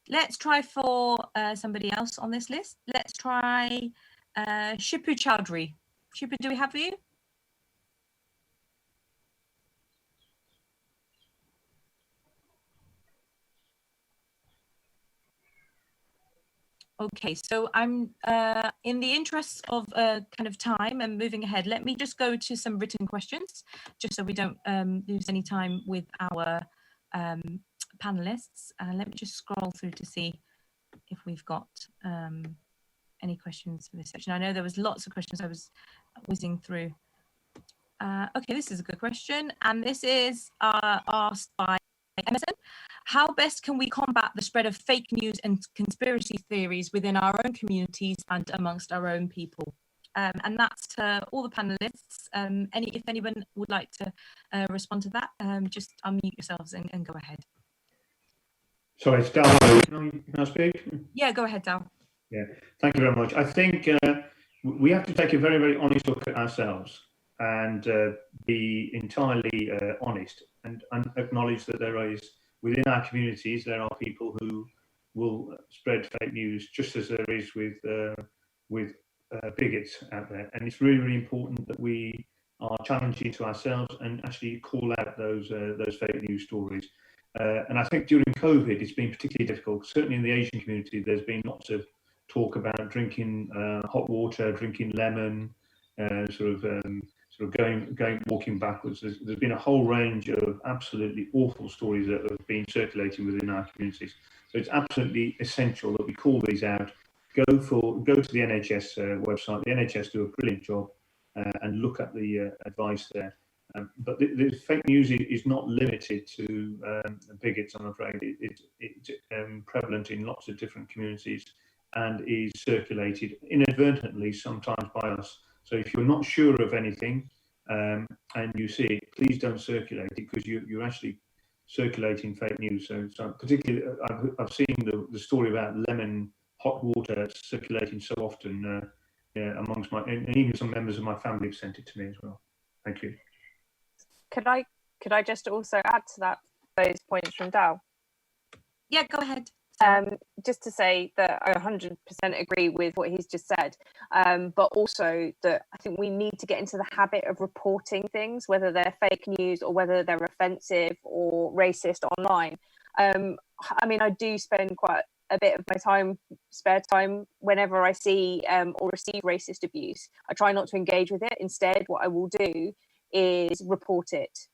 Let's try for somebody else on this list. Let's try Shipu Chowdhury. Shipu, do we have you? Okay, so I'm in the interest of kind of time and moving ahead, let me just go to some written questions, just so we don't lose any time with our panelists. Let me just scroll through to see if we've got any questions for this section. I know there was lots of questions I was whizzing through. Okay, this is a good question, and this is asked by Emerson. How best can we combat the spread of fake news and conspiracy theories within our own communities and amongst our own people? And that's to all the panelists. If anyone would like to respond to that, just unmute yourselves and go ahead. Sorry, it's Dal. Can I speak? Yeah, go ahead, Dal. Yeah, thank you very much. I think we have to take a very, very honest look at ourselves and be entirely honest and acknowledge that there is, within our communities, there are people who will spread fake news, just as there is with bigots out there. And it's really, really important that we are challenging to ourselves and actually call out those fake news stories. And I think during COVID, it's been particularly difficult. Certainly in the Asian community, there's been lots of talk about drinking hot water, drinking lemon, walking backwards. There's been a whole range of absolutely awful stories that have been circulating within our communities. So it's absolutely essential that we call these out. Go to the NHS website. The NHS do a brilliant job and look at the advice there. But the fake news is not limited to bigots, I'm afraid. It's prevalent in lots of different communities and is circulated inadvertently sometimes by us. So if you're not sure of anything and you see it, please don't circulate it, because you're actually circulating fake news. So particularly, I've seen the story about lemon hot water circulating so often amongst and even some members of my family have sent it to me as well. Thank you. Could I just also add to that, those points from Dal? Yeah, go ahead. Just to say that I 100% agree with what he's just said, but also that I think we need to get into the habit of reporting things, whether they're fake news or whether they're offensive or racist online. I mean, I do spend quite a bit of my spare time, whenever I see or receive racist abuse. I try not to engage with it. Instead, what I will do is report it.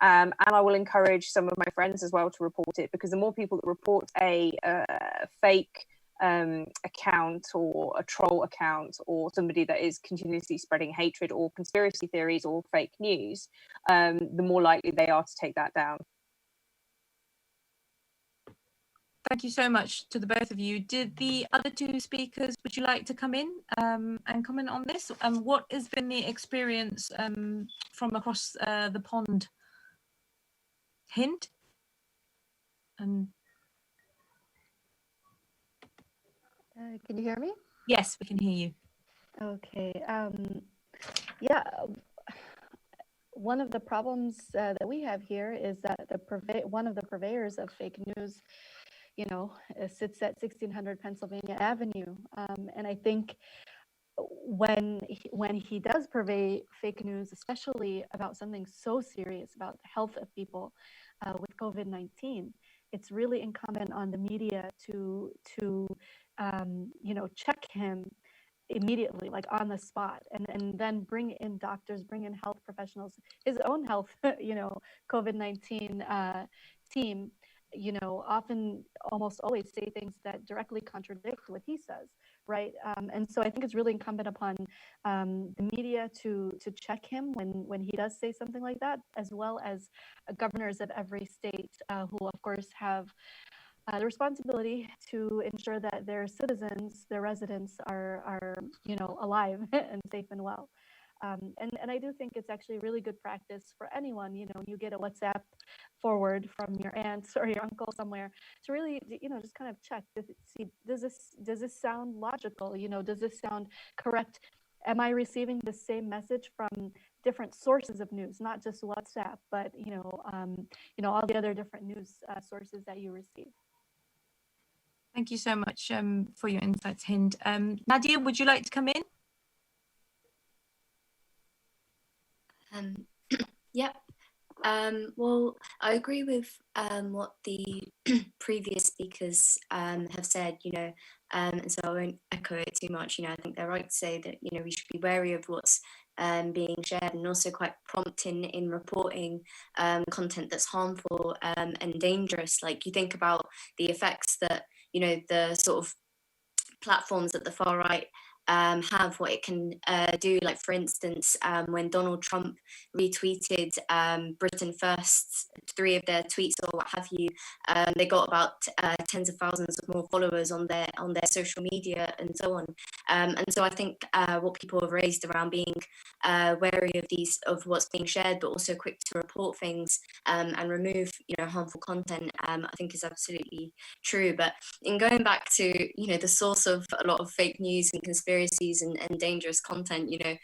And I will encourage some of my friends as well to report it, because the more people that report a fake account or a troll account or somebody that is continuously spreading hatred or conspiracy theories or fake news, the more likely they are to take that down. Thank you so much to the both of you. Did the other two speakers, would you like to come in and comment on this? What has been the experience from across the pond? Hind? Can you hear me? Yes, we can hear you. Okay. Yeah. One of the problems that we have here is that one of the purveyors of fake news, you know, sits at 1600 Pennsylvania Avenue, and I think when he does purvey fake news, especially about something so serious about the health of people with COVID-19, it's really incumbent on the media to you know, check him immediately, like on the spot, and then bring in doctors, bring in health professionals, his own health, you know, COVID-19 team, you know, often almost always say things that directly contradict what he says, right? And so I think it's really incumbent upon the media to check him when he does say something like that, as well as governors of every state who of course have the responsibility to ensure that their citizens, their residents are you know, alive and safe and well. And I do think it's actually really good practice for anyone, you know, you get a WhatsApp forward from your aunt or your uncle somewhere, to really, you know, just kind of check, does this sound logical? You know, does this sound correct? Am I receiving the same message from different sources of news, not just WhatsApp, but you know, all the other different news sources that you receive? Thank you so much for your insights, Hind. Nadia, would you like to come in? Yep. Well, I agree with what the previous speakers have said, you know, and so I won't echo it too much. You know, I think they're right to say that, you know, we should be wary of what's being shared, and also quite prompt in reporting content that's harmful and dangerous. Like, you think about the effects that, you know, the sort of platforms that the far right have, what it can do. Like, for instance, when Donald Trump retweeted Britain First, 3 of their tweets or what have you, they got about tens of thousands of more followers on their social media and so on. And so I think what people have raised around being wary of what's being shared, but also quick to report things and remove, you know, harmful content, I think is absolutely true. But in going back to, you know, the source of a lot of fake news and conspiracies and dangerous content, you know,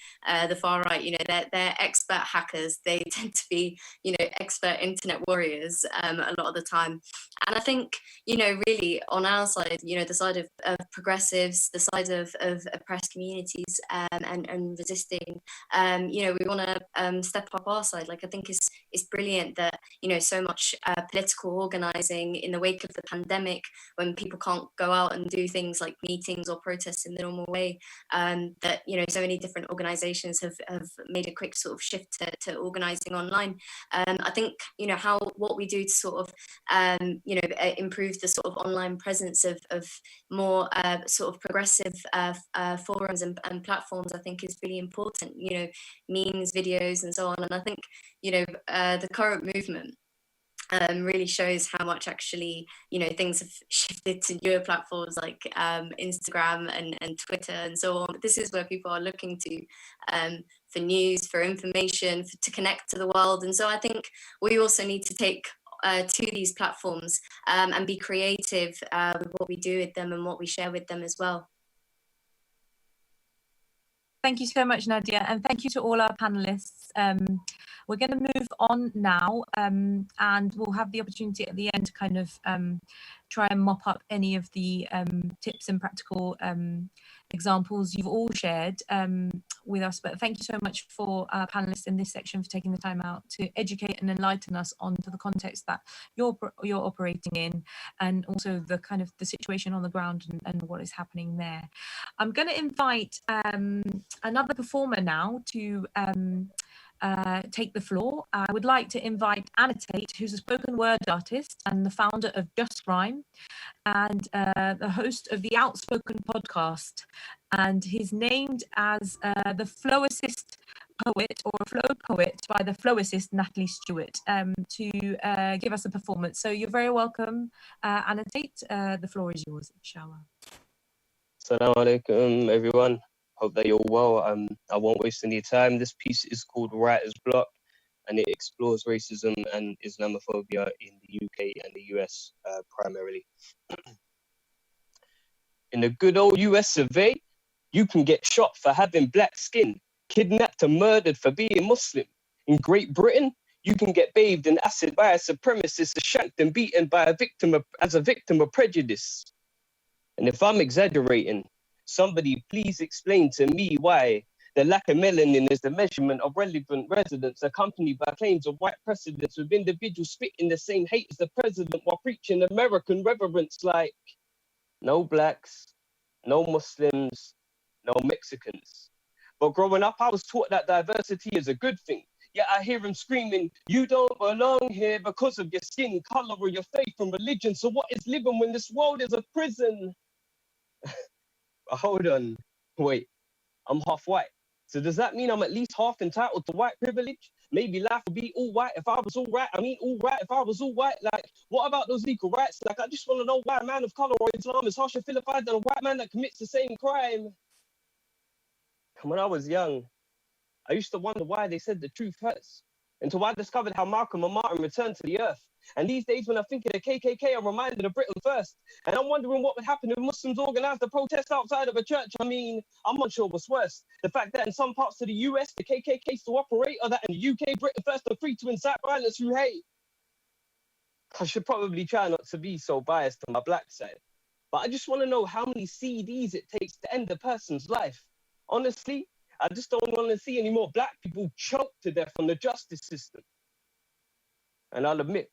the far right, you know, they're expert hackers. They tend to be, you know, expert internet warriors a lot of the time. And I think, you know, really on our side, you know, the side of progressives, the side of oppressed communities and resisting, you know, we want to step up our side. Like, I think it's brilliant that, you know, so much political organizing in the wake of the pandemic, when people can't go out and do things like meetings or protests in the normal way, that, you know, so many different organizations have made a quick sort of shift to organizing online. I think, you know, what we do to sort of, you know, improve the sort of online presence of more sort of progressive forums and platforms, I think is really important, you know, memes, videos and so on. And I think, you know, the current movement really shows how much actually, you know, things have shifted to newer platforms like Instagram and Twitter and so on. But this is where people are looking to for news, for information, to connect to the world. And so I think we also need to take to these platforms and be creative with what we do with them and what we share with them as well. Thank you so much, Nadia, and thank you to all our panelists. We're going to move on now, and we'll have the opportunity at the end to kind of try and mop up any of the tips and practical examples you've all shared with us. But thank you so much for our panelists in this section for taking the time out to educate and enlighten us onto the context that you're operating in, and also the kind of the situation on the ground and what is happening there. I'm going to invite another performer now to take the floor. I would like to invite Anna Tate, who's a spoken word artist and the founder of Just Rhyme, and the host of the Outspoken podcast. And he's named as the Flowicist poet, or a flow poet, by the Flowicist Natalie Stewart, to give us a performance. So you're very welcome, Anna Tate. The floor is yours, inshallah. Assalamu alaikum, everyone. Hope that you're well. I won't waste any time. This piece is called Writer's Block, and it explores racism and Islamophobia in the UK and the US primarily. In the good old US of A, you can get shot for having black skin, kidnapped and murdered for being Muslim. In Great Britain, you can get bathed in acid by a supremacist, shanked and beaten by as a victim of prejudice. And if I'm exaggerating, somebody please explain to me why the lack of melanin is the measurement of relevant residents, accompanied by claims of white precedents, with individuals spitting the same hate as the president while preaching American reverence like no blacks, no Muslims, no Mexicans. But growing up, I was taught that diversity is a good thing. Yet I hear him screaming, you don't belong here because of your skin, color, or your faith and religion. So what is living when this world is a prison? Hold on, wait, I'm half white. So does that mean I'm at least half entitled to white privilege? Maybe life would be all white if I was all right. I mean, all right if I was all white. Like, what about those equal rights? Like, I just want to know why a man of color or Islam is harsher vilified than a white man that commits the same crime. When I was young, I used to wonder why they said the truth hurts, until I discovered how Malcolm and Martin returned to the earth. And these days when I think of the KKK, I'm reminded of Britain first. And I'm wondering what would happen if Muslims organised a protest outside of a church. I mean, I'm unsure what's worse. The fact that in some parts of the US, the KKK still operate, or that in the UK, Britain first are free to incite violence through hate. I should probably try not to be so biased on my black side. But I just want to know how many CDs it takes to end a person's life. Honestly, I just don't want to see any more black people choked to death on the justice system. And I'll admit,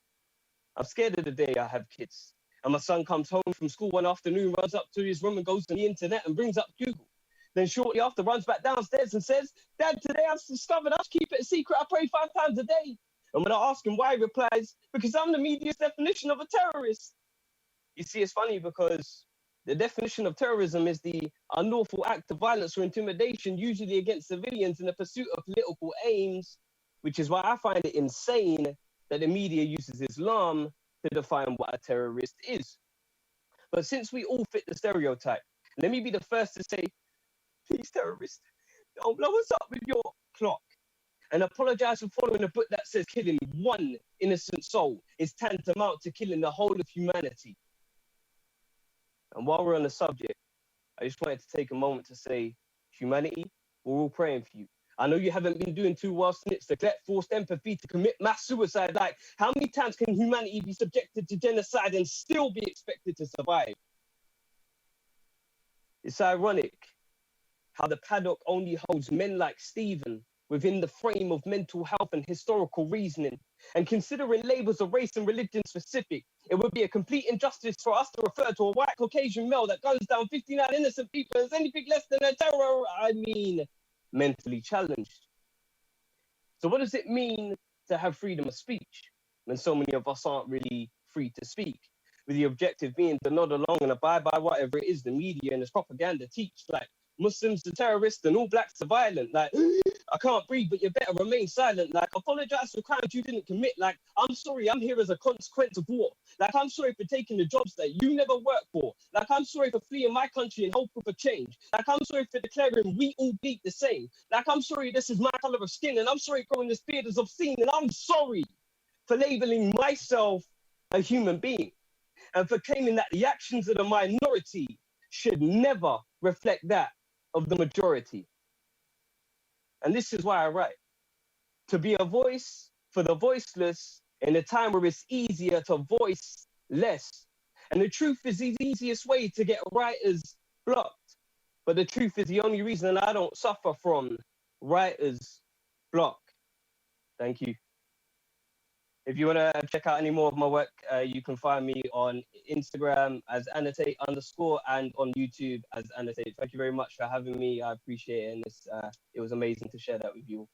I'm scared of the day I have kids. And my son comes home from school one afternoon, runs up to his room and goes on the internet and brings up Google. Then shortly after runs back downstairs and says, Dad, today I've discovered I should keep it a secret. I pray 5 times a day. And when I ask him why, he replies, because I'm the media's definition of a terrorist. You see, it's funny because the definition of terrorism is the unlawful act of violence or intimidation, usually against civilians in the pursuit of political aims, which is why I find it insane that the media uses Islam to define what a terrorist is. But since we all fit the stereotype, let me be the first to say, please, terrorists, don't blow us up with your clock. And apologize for following a book that says killing one innocent soul is tantamount to killing the whole of humanity. And while we're on the subject, I just wanted to take a moment to say, humanity, we're all praying for you. I know you haven't been doing too well since neglect, forced empathy to commit mass suicide. Like, how many times can humanity be subjected to genocide and still be expected to survive? It's ironic how the paddock only holds men like Stephen within the frame of mental health and historical reasoning. And considering labels of race and religion specific, it would be a complete injustice for us to refer to a white Caucasian male that guns down 59 innocent people as anything less than a terror, mentally challenged. So what does it mean to have freedom of speech when so many of us aren't really free to speak? With the objective being to nod along and abide by whatever it is the media and its propaganda teach, like Muslims are terrorists and all blacks are violent. Like, I can't breathe, but you better remain silent. Like, apologize for crimes you didn't commit. Like, I'm sorry, I'm here as a consequence of war. Like, I'm sorry for taking the jobs that you never worked for. Like, I'm sorry for fleeing my country in hope of a change. Like, I'm sorry for declaring we all bleed the same. Like, I'm sorry this is my color of skin, and I'm sorry growing this beard is obscene, and I'm sorry for labeling myself a human being and for claiming that the actions of the minority should never reflect that of the majority. And this is why I write. To be a voice for the voiceless in a time where it's easier to voice less. And the truth is the easiest way to get writers blocked. But the truth is the only reason I don't suffer from writer's block. Thank you. If you want to check out any more of my work, you can find me on Instagram as annotate_ and on YouTube as annotate. Thank you very much for having me. I appreciate it. And it was amazing to share that with you.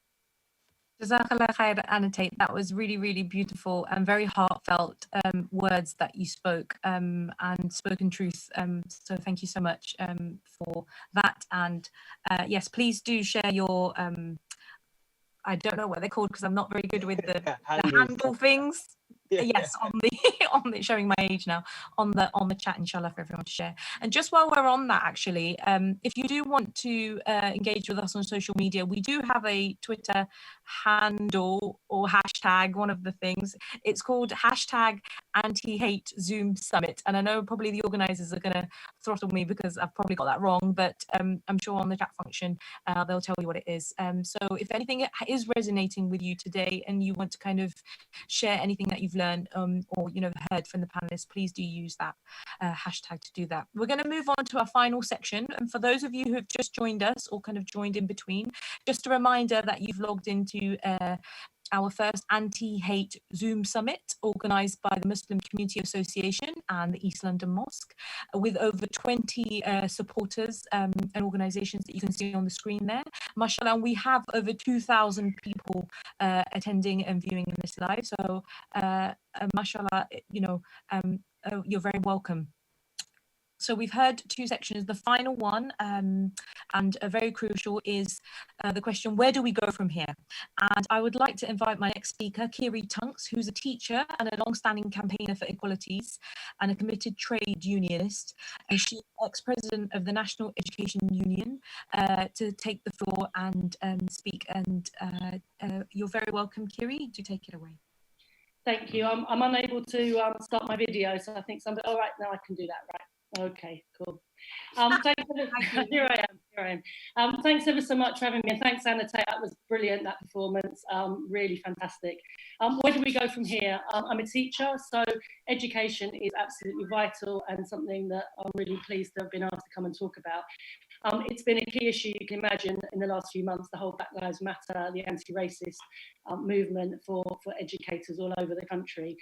Jazakallah khair, Annotate. That was really, really beautiful and very heartfelt words that you spoke and spoken truth. So thank you so much for that. And yes, please do share your, I don't know what they're called because I'm not very good with the handle things. Yes, on the showing my age now, on the chat, inshallah, for everyone to share. And just while we're on that, actually, if you do want to engage with us on social media, we do have a Twitter handle or hashtag, one of the things. It's called hashtag anti-hate Zoom summit. And I know probably the organizers are going to throttle me because I've probably got that wrong, but I'm sure on the chat function they'll tell you what it is. So if anything is resonating with you today and you want to kind of share anything that you've learned or heard from the panelists, please do use that hashtag to do that. We're going to move on to our final section, and for those of you who have just joined us or kind of joined in between, just a reminder that you've logged into our first anti-hate Zoom summit organised by the Muslim Community Association and the East London Mosque, with over 20 supporters and organisations that you can see on the screen there. Mashallah, we have over 2,000 people attending and viewing in this live. So mashallah, you're very welcome. So we've heard two sections. The final one, and very crucial, is the question, where do we go from here? And I would like to invite my next speaker, Kiri Tunks, who's a teacher and a long-standing campaigner for Equalities and a committed trade unionist. And she's ex-president of the National Education Union, to take the floor and speak. And you're very welcome, Kiri, to take it away. Thank you. I'm unable to start my video, so I think somebody, all right, now I can do that, right. Okay, cool. Here I am. Thanks ever so much for having me, and thanks, Annotate. That was brilliant, that performance, really fantastic. Where do we go from here? I'm a teacher, so education is absolutely vital and something that I'm really pleased to have been asked to come and talk about. It's been a key issue, you can imagine, in the last few months, the whole Black Lives Matter, the anti-racist movement for educators all over the country.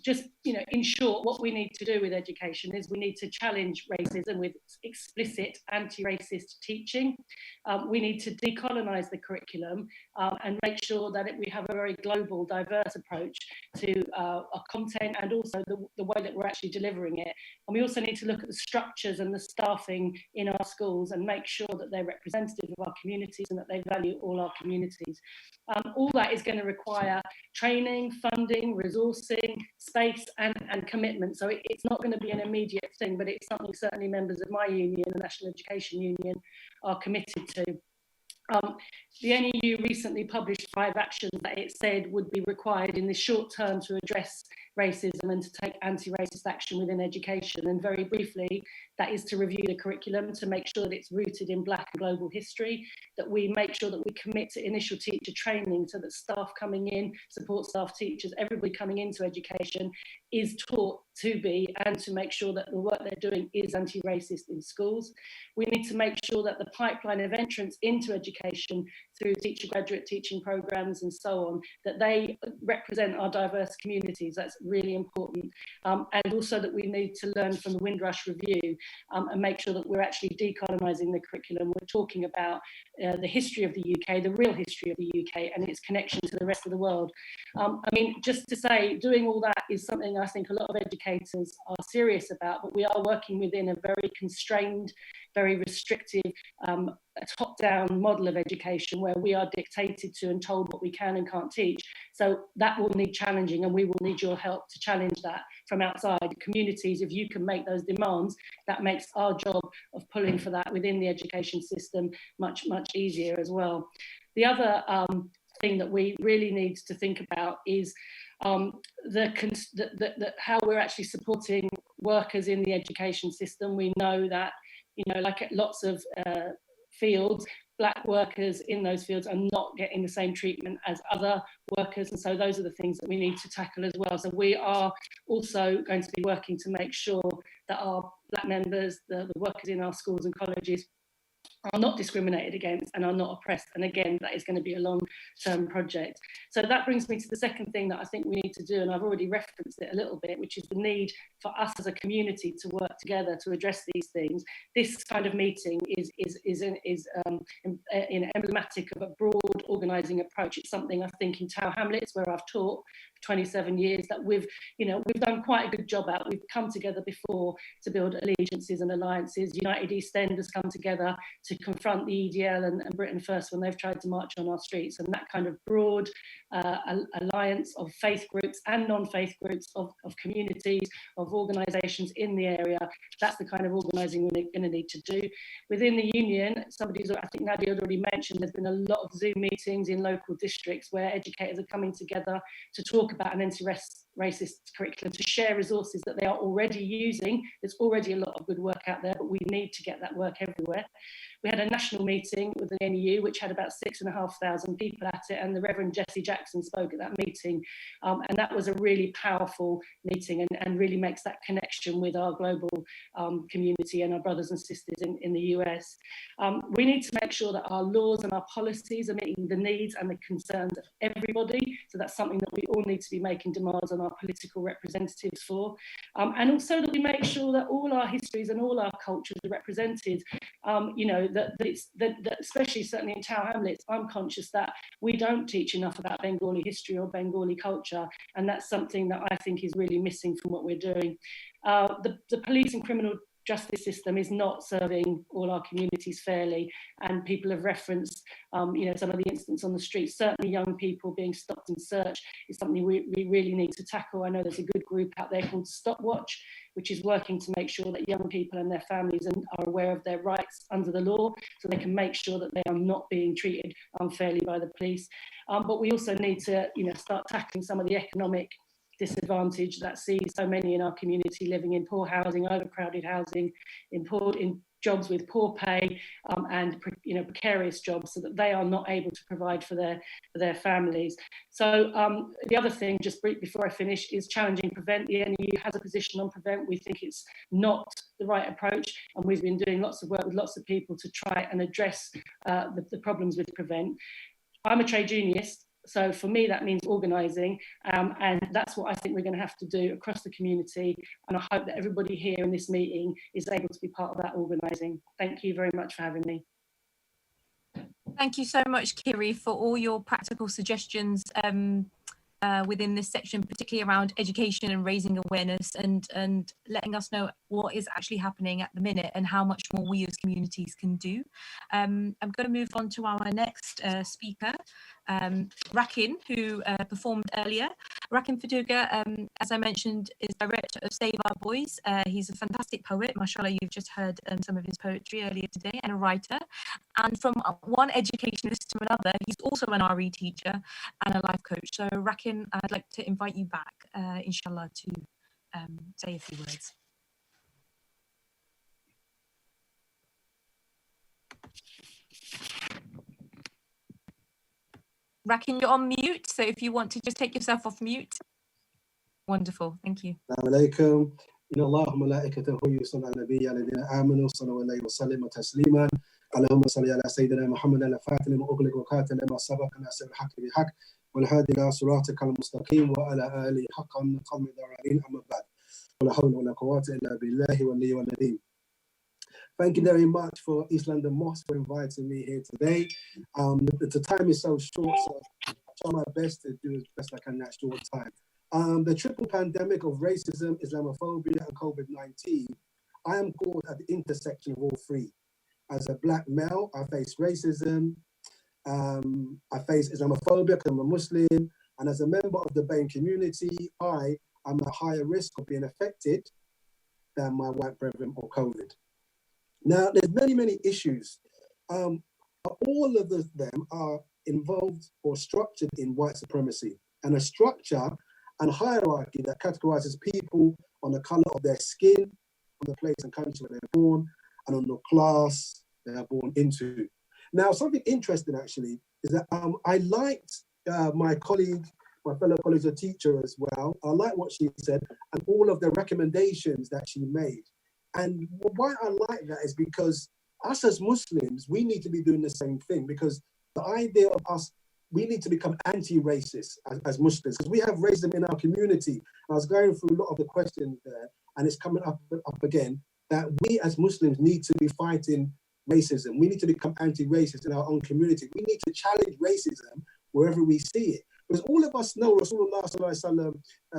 Just, in short, what we need to do with education is we need to challenge racism with explicit anti-racist teaching. We need to decolonise the curriculum and make sure that we have a very global, diverse approach to our content and also the way that we're actually delivering it. And we also need to look at the structures and the staffing in our schools and make sure that they're representative of our communities and that they value all our communities. All that is going to require training, funding, resourcing, space and commitment. So it's not going to be an immediate thing, but it's something certainly members of my union, the National Education Union, are committed to. The NEU recently published 5 actions that it said would be required in the short term to address racism and to take anti-racist action within education. And very briefly, that is to review the curriculum to make sure that it's rooted in Black and global history, that we make sure that we commit to initial teacher training so that staff coming in, support staff, teachers, everybody coming into education is taught to be, and to make sure that the work they're doing is anti-racist in schools. We need to make sure that the pipeline of entrance into education through teacher graduate teaching programs and so on, that they represent our diverse communities. That's really important. And also that we need to learn from the Windrush Review and make sure that we're actually decolonising the curriculum. We're talking about the history of the UK, the real history of the UK and its connection to the rest of the world. I mean, just to say, doing all that is something I think a lot of educators are serious about, but we are working within a very constrained, very restrictive, top-down model of education where we are dictated to and told what we can and can't teach. So that will need challenging, and we will need your help to challenge that from outside communities. If you can make those demands, that makes our job of pulling for that within the education system much, much easier as well. The other thing that we really need to think about is how we're actually supporting workers in the education system. We know that, you know, like lots of fields, Black workers in those fields are not getting the same treatment as other workers. And so those are the things that we need to tackle as well. So we are also going to be working to make sure that our Black members, the workers in our schools and colleges, are not discriminated against and are not oppressed. And again, that is going to be a long-term project. So that brings me to the second thing that I think we need to do, and I've already referenced it a little bit, which is the need for us as a community to work together to address these things. This kind of meeting is emblematic of a broad organising approach. It's something I think in Tower Hamlets, where I've taught for 27 years, that we've done quite a good job at. We've come together before to build allegiances and alliances. United East End has come together to confront the EDL and Britain First when they've tried to march on our streets, and that kind of broad alliance of faith groups and non-faith groups, of communities, of organisations in the area, that's the kind of organising we're going to need to do. Within the union, I think Nadia had already mentioned, there's been a lot of Zoom meetings in local districts where educators are coming together to talk about an anti-racist curriculum, to share resources that they are already using. There's already a lot of good work out there, but we need to get that work everywhere. We had a national meeting with the NEU, which had about 6,500 people at it, and the Reverend Jesse Jackson spoke at that meeting. And that was a really powerful meeting, and really makes that connection with our global community and our brothers and sisters in the US. We need to make sure that our laws and our policies are meeting the needs and the concerns of everybody. So that's something that we all need to be making demands on our political representatives for. And also that we make sure that all our histories and all our cultures are represented. That especially certainly in Tower Hamlets, I'm conscious that we don't teach enough about Bengali history or Bengali culture, and that's something that I think is really missing from what we're doing. The police and criminal justice system is not serving all our communities fairly, and people have referenced some of the incidents on the streets. Certainly young people being stopped and searched is something we really need to tackle. I know there's a good group out there called Stopwatch, which is working to make sure that young people and their families are aware of their rights under the law, so they can make sure that they are not being treated unfairly by the police. But we also need to start tackling some of the economic disadvantage that sees so many in our community living in poor housing, overcrowded housing, in jobs with poor pay, and precarious jobs, so that they are not able to provide for their families. So the other thing, just before I finish, is challenging Prevent. The NEU has a position on Prevent. We think it's not the right approach, and we've been doing lots of work with lots of people to try and address the problems with Prevent. I'm a trade unionist, so for me that means organising, and that's what I think we're going to have to do across the community, and I hope that everybody here in this meeting is able to be part of that organising. Thank you very much for having me. Thank you so much, Kiri, for all your practical suggestions within this section, particularly around education and raising awareness, and letting us know what is actually happening at the minute and how much more we as communities can do. I'm going to move on to our next speaker, Rakin, who performed earlier. Rakin Fetuga, as I mentioned, is director of Save Our Boys. He's a fantastic poet. Mashallah, you've just heard some of his poetry earlier today, and a writer. And from one educationalist to another, he's also an RE teacher and a life coach. So Rakin, I'd like to invite you back, inshallah, to say a few words. Rakin, you're on mute, so if you want to just take yourself off mute. Wonderful, thank you. Assalamu alaikum. إن الله وملائكته يصلون على النبي الذين آمنوا صلوا عليه وسلموا تسليما اللهم صل على سيدنا محمد الفاتح لما أغلق وخاتم لما سبق ناصر الحق بالحق والهادي إلى صراطك المستقيم وعلى آله حقا من قوم الضالين أما بعد ولا حول ولا قوة إلا بالله واللي والذين. Thank you very much for East London Mosque for inviting me here today. The time is so short, so I'll try my best to do as best I can in that short time. The triple pandemic of racism, Islamophobia, and COVID-19, I am caught at the intersection of all three. As a Black male, I face racism, I face Islamophobia because I'm a Muslim, and as a member of the BAME community, I am at higher risk of being affected than my white brethren or COVID. Now, there's many issues. All of them are involved or structured in white supremacy, and a structure and hierarchy that categorizes people on the color of their skin, on the place and country where they're born, and on the class they are born into. Now, something interesting actually is that I liked my colleague, my fellow colleague, a teacher as well. I like what she said and all of the recommendations that she made. And why I like that is because us as Muslims, we need to be doing the same thing, because the idea of us, we need to become anti-racist as Muslims, because we have racism in our community. I was going through a lot of the questions there, and it's coming up again, that we as Muslims need to be fighting racism. We need to become anti-racist in our own community. We need to challenge racism wherever we see it. Because all of us know Rasulullah sallallahu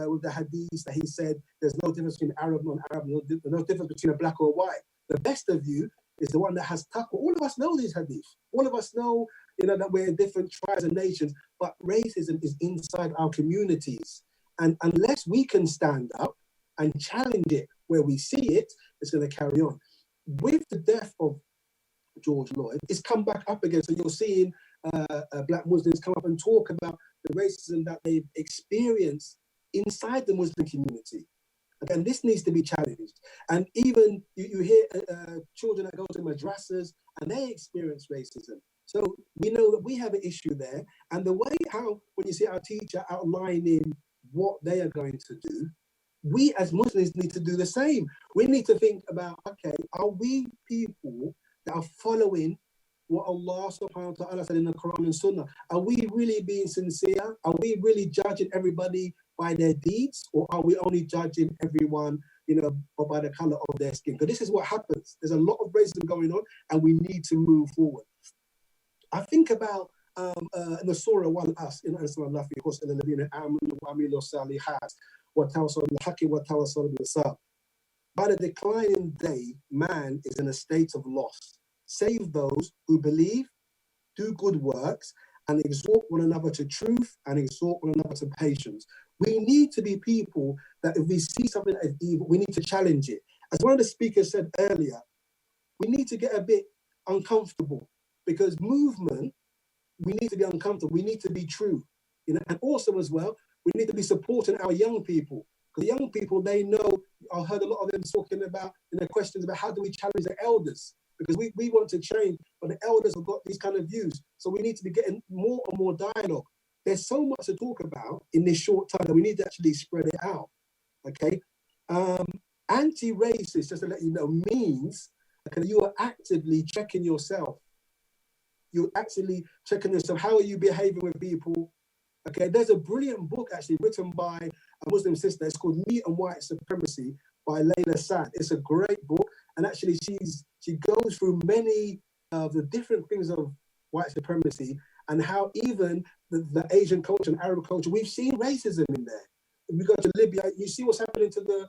with the hadith that he said, there's no difference between Arab and non-Arab, no difference between a black or a white. The best of you is the one that has taqwa. All of us know these hadith. All of us know, that we're in different tribes and nations, but racism is inside our communities. And unless we can stand up and challenge it where we see it, it's going to carry on. With the death of George Floyd, it's come back up again. So you're seeing black Muslims come up and talk about the racism that they've experienced inside the Muslim community. Again, this needs to be challenged. And even you hear children that go to madrasas and they experience racism. So we know that we have an issue there. And the way how, when you see our teacher outlining what they are going to do, we as Muslims need to do the same. We need to think about, okay, are we people that are following what Allah subhanahu wa ta'ala said in the Quran and Sunnah? Are we really being sincere? Are we really judging everybody by their deeds, or are we only judging everyone, or by the color of their skin? Because this is what happens. There's a lot of racism going on, and we need to move forward. I think about in the Surah Wal As, in Al-Ladina Amanu wa Amilu Salihat wa Tawassaw bil Haqqi wa Tawassaw bis Sabr. By the declining day, man is in a state of loss. Save those who believe, do good works, and exhort one another to truth and exhort one another to patience. We need to be people that if we see something that is evil, we need to challenge it. As one of the speakers said earlier, we need to get a bit uncomfortable, because movement, we need to be uncomfortable. We need to be true, and also as well, we need to be supporting our young people. Because young people, they know, I heard a lot of them talking about, questions about how do we challenge the elders? Because we want to change, but the elders have got these kind of views. So we need to be getting more and more dialogue. There's so much to talk about in this short time that we need to actually spread it out, okay? Anti-racist, just to let you know, means you are actively checking yourself. You're actually checking yourself. How are you behaving with people? Okay, there's a brilliant book actually written by a Muslim sister. It's called Meat and White Supremacy by Layla Saad. It's a great book. And actually she goes through many of the different things of white supremacy and how even the Asian culture and Arab culture, we've seen racism in there. If you go to Libya, you see what's happening to the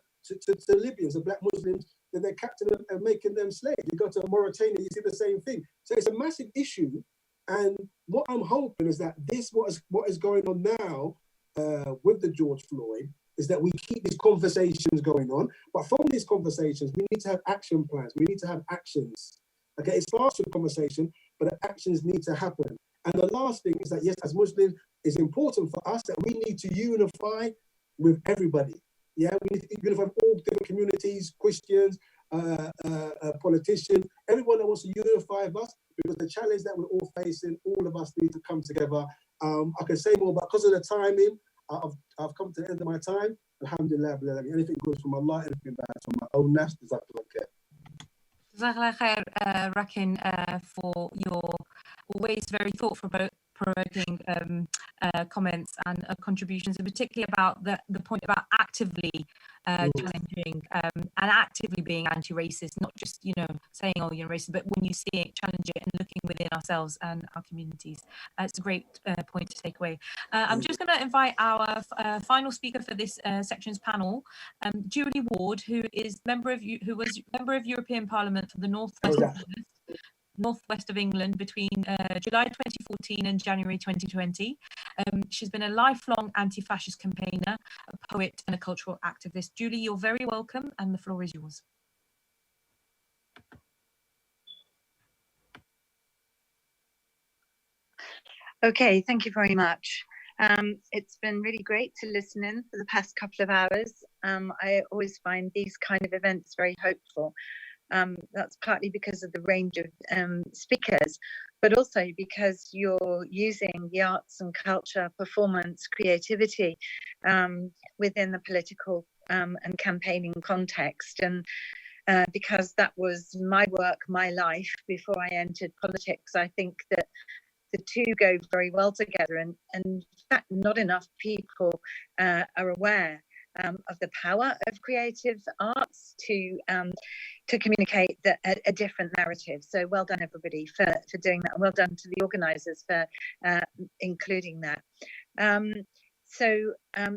Libyans, the black Muslims, that they're capturing and making them slaves. You go to Mauritania, you see the same thing. So it's a massive issue. And what I'm hoping is that what is going on now with the George Floyd is that we keep these conversations going on. But from these conversations, we need to have action plans. We need to have actions. Okay, it starts with conversation, but the actions need to happen. And the last thing is that, yes, as Muslims, it's important for us that we need to unify with everybody. Yeah, we need to unify with all different communities, Christians, politicians, everyone that wants to unify with us, because the challenge that we're all facing, all of us need to come together. I can say more, but because of the timing, I've come to the end of my time. Alhamdulillah, anything good from Allah, anything bad from my own nafs, does that not care. Jazakallah khair, Rakin, for your always very thought-provoking comments and contributions, and particularly about the point about actively challenging and actively being anti-racist, not just saying, oh, you're racist, but when you see it, challenge it and looking within ourselves and our communities. It's a great point to take away. I'm just going to invite our final speaker for this section's panel, Julie Ward, who was member of European Parliament for the Northwest of England between July 2014 and January 2020. She's been a lifelong anti-fascist campaigner, a poet and a cultural activist. Julie, you're very welcome, and the floor is yours. Okay, thank you very much. It's been really great to listen in for the past couple of hours. I always find these kind of events very hopeful. That's partly because of the range of speakers, but also because you're using the arts and culture, performance, creativity within the political and campaigning context. And because that was my work, my life before I entered politics, I think that the two go very well together. And in fact, not enough people are aware of the power of creative arts to communicate a different narrative. So well done, everybody, for doing that. And well done to the organisers for including that. So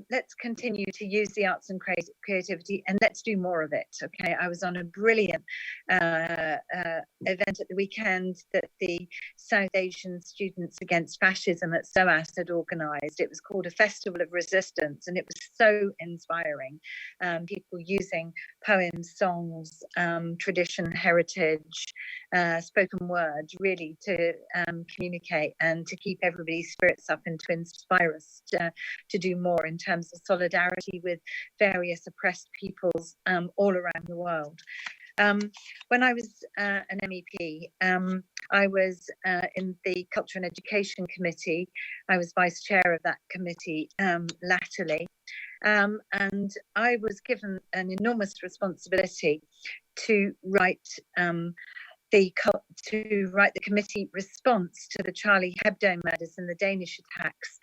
let's continue to use the arts and creativity, and let's do more of it. Okay, I was on a brilliant event at the weekend that the South Asian Students Against Fascism at SOAS had organised. It was called a Festival of Resistance, and it was so inspiring. People using poems, songs, tradition, heritage, spoken word, really to communicate and to keep everybody's spirits up and to inspire us to do more in terms of solidarity with various oppressed peoples all around the world. When I was an MEP, I was in the Culture and Education Committee. I was vice chair of that committee latterly. And I was given an enormous responsibility to write the committee response to the Charlie Hebdo murders and the Danish attacks.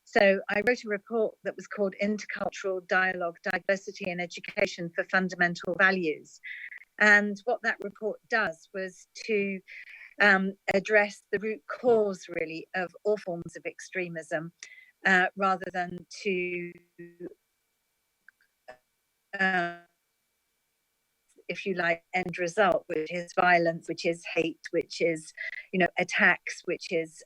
So I wrote a report that was called Intercultural Dialogue, Diversity and Education for Fundamental Values. And what that report does was to address the root cause, really, of all forms of extremism, rather than to if you like, end result, which is violence, which is hate, which is, attacks, which is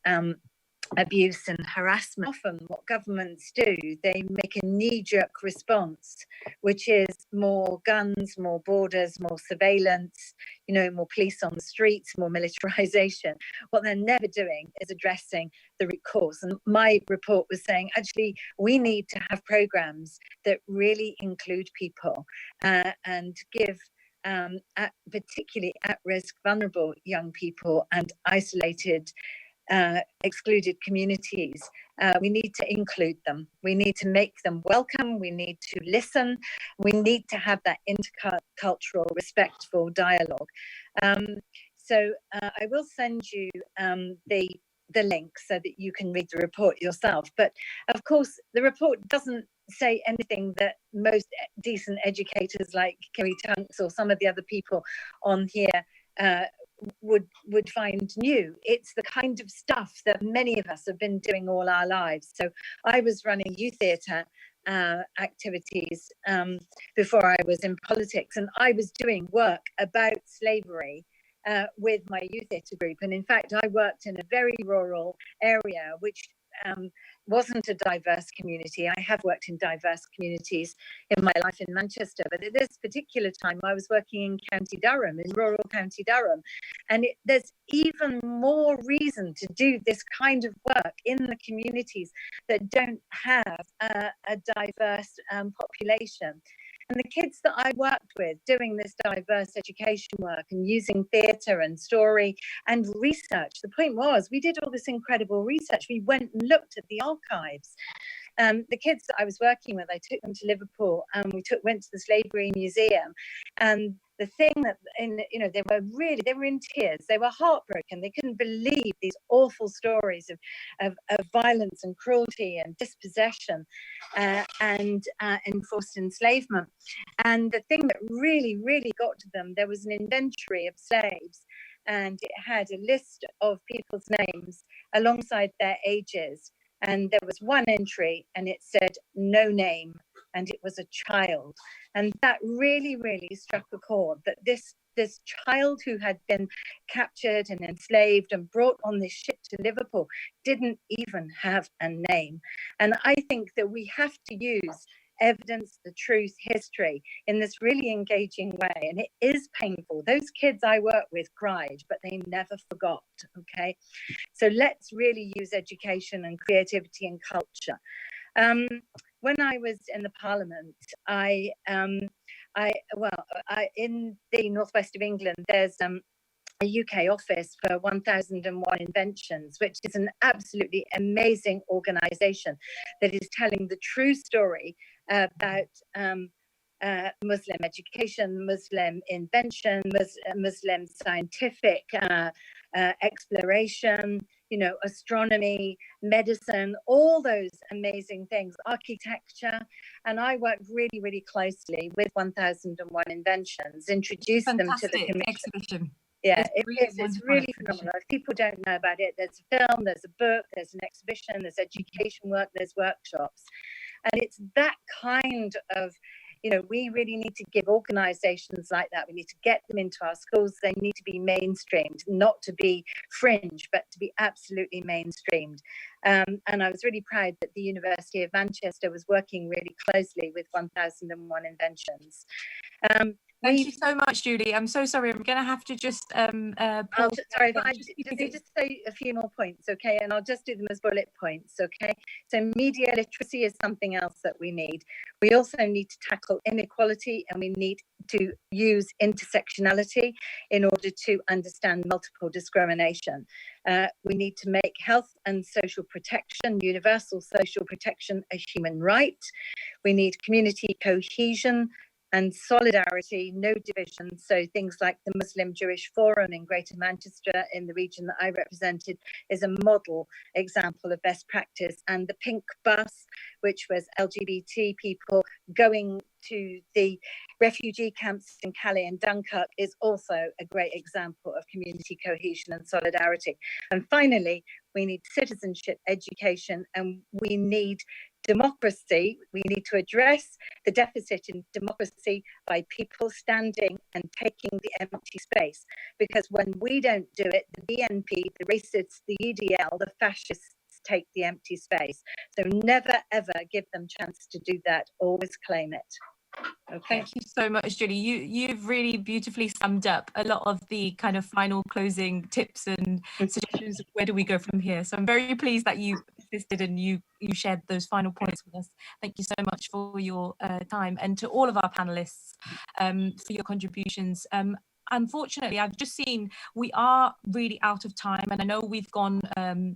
abuse and harassment. Often what governments do, they make a knee-jerk response, which is more guns, more borders, more surveillance, more police on the streets, more militarization. What they're never doing is addressing the root cause. And my report was saying, actually, we need to have programs that really include people and give particularly at-risk, vulnerable young people and isolated excluded communities. We need to include them. We need to make them welcome. We need to listen. We need to have that intercultural, respectful dialogue. So I will send you the link so that you can read the report yourself. But of course, the report doesn't say anything that most decent educators like Kiri Tunks or some of the other people on here would find new. It's the kind of stuff that many of us have been doing all our lives. So I was running youth theatre activities before I was in politics, and I was doing work about slavery with my youth theatre group. And in fact, I worked in a very rural area, which wasn't a diverse community. I have worked in diverse communities in my life in Manchester, but at this particular time I was working in County Durham, in rural County Durham. And there's even more reason to do this kind of work in the communities that don't have a diverse population. And the kids that I worked with doing this diverse education work and using theatre and story and research, the point was we did all this incredible research. We went and looked at the archives. The kids that I was working with, I took them to Liverpool and we went to the Slavery Museum. And the thing that, they were in tears. They were heartbroken. They couldn't believe these awful stories of violence and cruelty and dispossession and enforced enslavement. And the thing that really, really got to them, there was an inventory of slaves, and it had a list of people's names alongside their ages. And there was one entry and it said no name, and it was a child. And that really, really struck a chord, that this child who had been captured and enslaved and brought on this ship to Liverpool didn't even have a name. And I think that we have to use evidence, the truth, history in this really engaging way. And it is painful. Those kids I work with cried, but they never forgot, okay? So let's really use education and creativity and culture. When I was in the Parliament, in the northwest of England, there's a UK office for 1001 Inventions, which is an absolutely amazing organisation that is telling the true story about Muslim education, Muslim invention, Muslim scientific exploration, you know, astronomy, medicine, all those amazing things, architecture. And I work really, really closely with 1001 Inventions, introduce them to the commission. Exhibition. Yeah, it's really phenomenal. If people don't know about it, there's a film, there's a book, there's an exhibition, there's education work, there's workshops. And it's that kind of, you know, we really need to give organizations like that, we need to get them into our schools. They need to be mainstreamed, not to be fringe, but to be absolutely mainstreamed. And I was really proud that the University of Manchester was working really closely with 1001 Inventions. Thank you so much, Julie. I'm so sorry. I'm going to have to just sorry, but let me just say a few more points, okay? And I'll just do them as bullet points, okay? So media literacy is something else that we need. We also need to tackle inequality, and we need to use intersectionality in order to understand multiple discrimination. We need to make health and social protection, universal social protection, a human right. We need community cohesion and solidarity, no division. So things like the Muslim Jewish Forum in Greater Manchester, in the region that I represented, is a model example of best practice. And the Pink Bus, which was LGBT people going to the refugee camps in Calais and Dunkirk, is also a great example of community cohesion and solidarity. And finally, we need citizenship education, and we need democracy. We need to address the deficit in democracy by people standing and taking the empty space. Because when we don't do it, the BNP, the racists, the UDL, the fascists take the empty space. So never, ever give them chance to do that. Always claim it. Okay. Thank you so much, Julie. You've really beautifully summed up a lot of the kind of final closing tips and suggestions of where do we go from here. So I'm very pleased that you assisted and you shared those final points with us. Thank you so much for your time, and to all of our panelists for your contributions. Unfortunately, I've just seen we are really out of time, and I know we've gone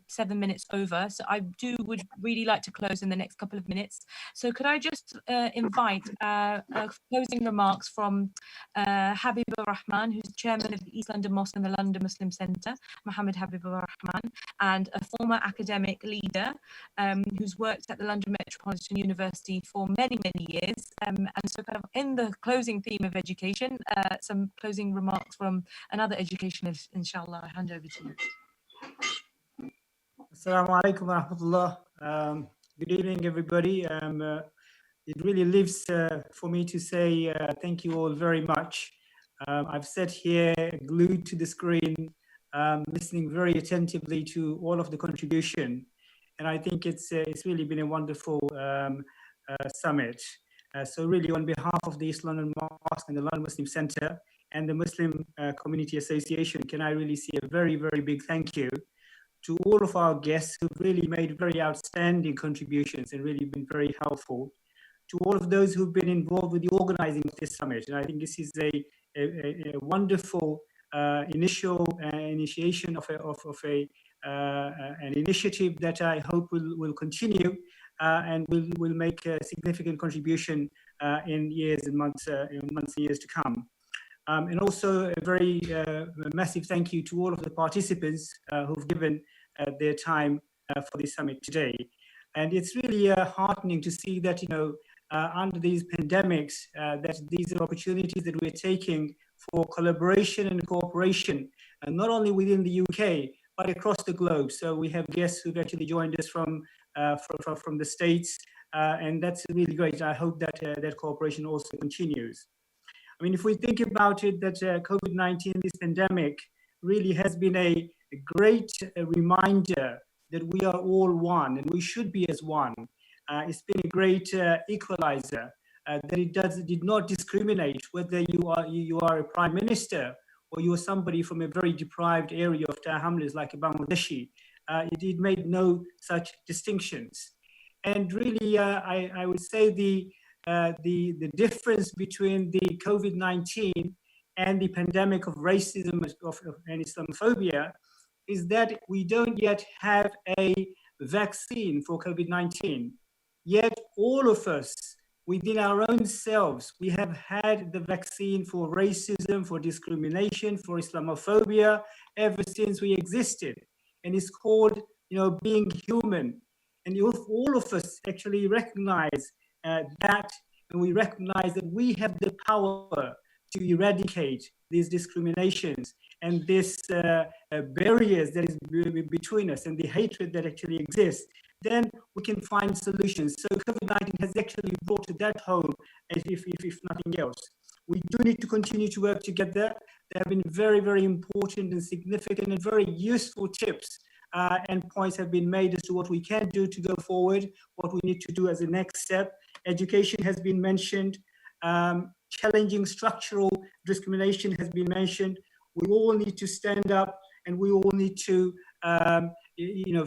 7 minutes over, so I would really like to close in the next couple of minutes. So could I just invite closing remarks from Habibur Rahman, who's chairman of the East London Mosque and the London Muslim Centre, Mohammed Habibur Rahman, and a former academic leader who's worked at the London Metropolitan University for many, many years. And so kind of in the closing theme of education, some closing remarks from another educationalist, inshallah. I hand over to you. Assalamu alaikum wa rahmatullah. Good evening, everybody. It really lives for me to say thank you all very much. I've sat here glued to the screen, listening very attentively to all of the contribution, and I think it's really been a wonderful summit. So really, on behalf of the East London Mosque and the London Muslim Centre and the Muslim Community Association, can I really say a very, very big thank you to all of our guests who've really made very outstanding contributions and really been very helpful, to all of those who've been involved with the organizing of this summit. And I think this is a wonderful initiation of an initiative that I hope will continue and will make a significant contribution in years and months and years to come. And also a very massive thank you to all of the participants who've given their time for this summit today. And it's really heartening to see that, under these pandemics, that these are opportunities that we're taking for collaboration and cooperation, and not only within the UK, but across the globe. So we have guests who've actually joined us from the States, and that's really great. I hope that that cooperation also continues. I mean, if we think about it, that COVID-19, this pandemic, really has been a great reminder that we are all one, and we should be as one. It's been a great equalizer that it did not discriminate whether you are a prime minister or you are somebody from a very deprived area of Hamlet like Bangladeshi. It made no such distinctions. And really, I would say the difference between the COVID-19 and the pandemic of racism and Islamophobia is that we don't yet have a vaccine for COVID-19. Yet all of us, within our own selves, we have had the vaccine for racism, for discrimination, for Islamophobia ever since we existed. And it's called, being human. And all of us actually recognize that, and we recognize that we have the power to eradicate these discriminations and these barriers that is between us and the hatred that actually exists. Then we can find solutions. So COVID-19 has actually brought that home, if nothing else. We do need to continue to work together. There have been very, very important and significant and very useful tips and points have been made as to what we can do to go forward, what we need to do as a next step. Education has been mentioned. Challenging structural discrimination has been mentioned. We all need to stand up and we all need to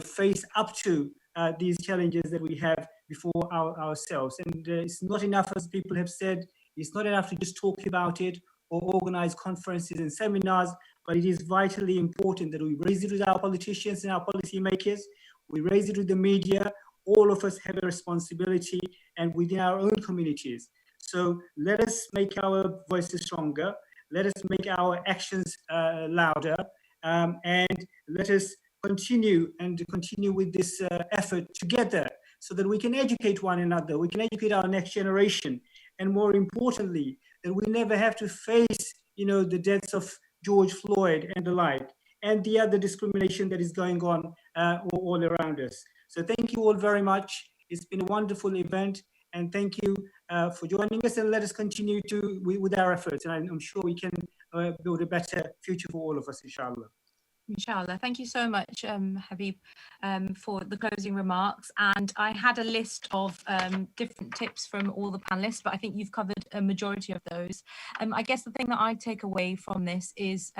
face up to these challenges that we have before ourselves. And it's not enough, as people have said, it's not enough to just talk about it or organize conferences and seminars, but it is vitally important that we raise it with our politicians and our policymakers, we raise it with the media. All of us have a responsibility and within our own communities. So let us make our voices stronger, let us make our actions louder, and let us continue with this effort together so that we can educate one another, we can educate our next generation, and more importantly, that we never have to face, the deaths of George Floyd and the like, and the other discrimination that is going on all around us. So thank you all very much. It's been a wonderful event, and thank you for joining us, and let us continue with our efforts, and I'm sure we can build a better future for all of us, inshallah. Inshallah. Thank you so much, Habib, for the closing remarks. And I had a list of different tips from all the panelists, but I think you've covered a majority of those. I guess the thing that I take away from this is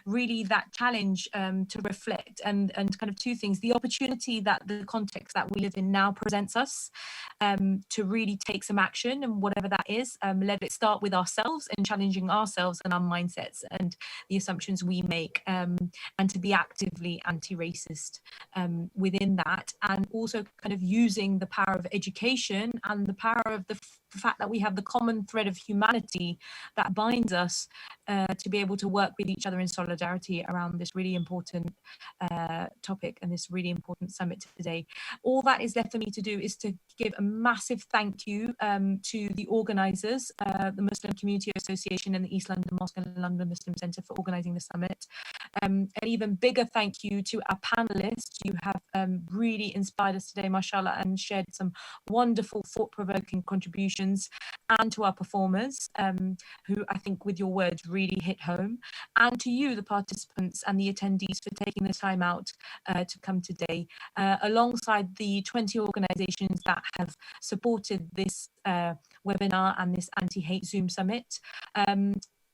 really that challenge to reflect and kind of two things. The opportunity that the context that we live in now presents us to really take some action, and whatever that is, let it start with ourselves and challenging ourselves and our mindsets and the assumptions we make. And to be actively anti-racist within that, and also kind of using the power of education and the power of the fact that we have the common thread of humanity that binds us to be able to work with each other in solidarity around this really important topic and this really important summit today. All that is left for me to do is to give a massive thank you to the organisers, the Muslim Community Association and the East London Mosque and London Muslim Centre for organising the summit. An even bigger thank you to our panelists. You have really inspired us today, mashallah, and shared some wonderful thought-provoking contributions, and to our performers who I think with your words really hit home, and to you, the participants and the attendees, for taking the time out to come today, alongside the 20 organisations that have supported this webinar and this anti-hate Zoom summit.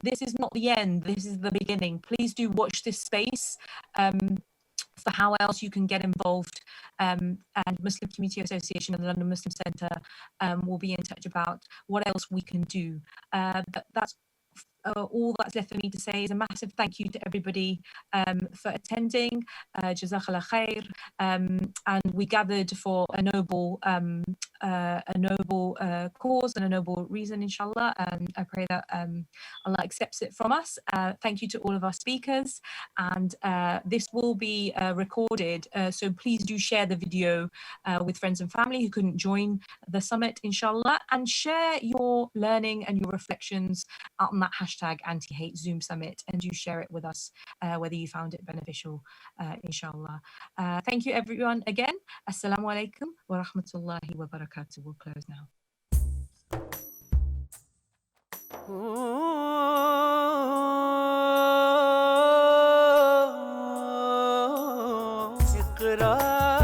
This is not the end, this is the beginning. Please do watch this space for how else you can get involved, and Muslim Community Association and the London Muslim Centre will be in touch about what else we can do. But that's all that's left for me to say is a massive thank you to everybody for attending. Jazakallah khair. And we gathered for a noble cause and a noble reason, inshallah. And I pray that Allah accepts it from us. Thank you to all of our speakers. And this will be recorded. So please do share the video with friends and family who couldn't join the summit, inshallah. And share your learning and your reflections on that hashtag anti-hate Zoom summit, and do share it with us whether you found it beneficial, inshallah. Thank you everyone again. Assalamu alaikum wa rahmatullahi wa barakatuh. We'll close now. IQRA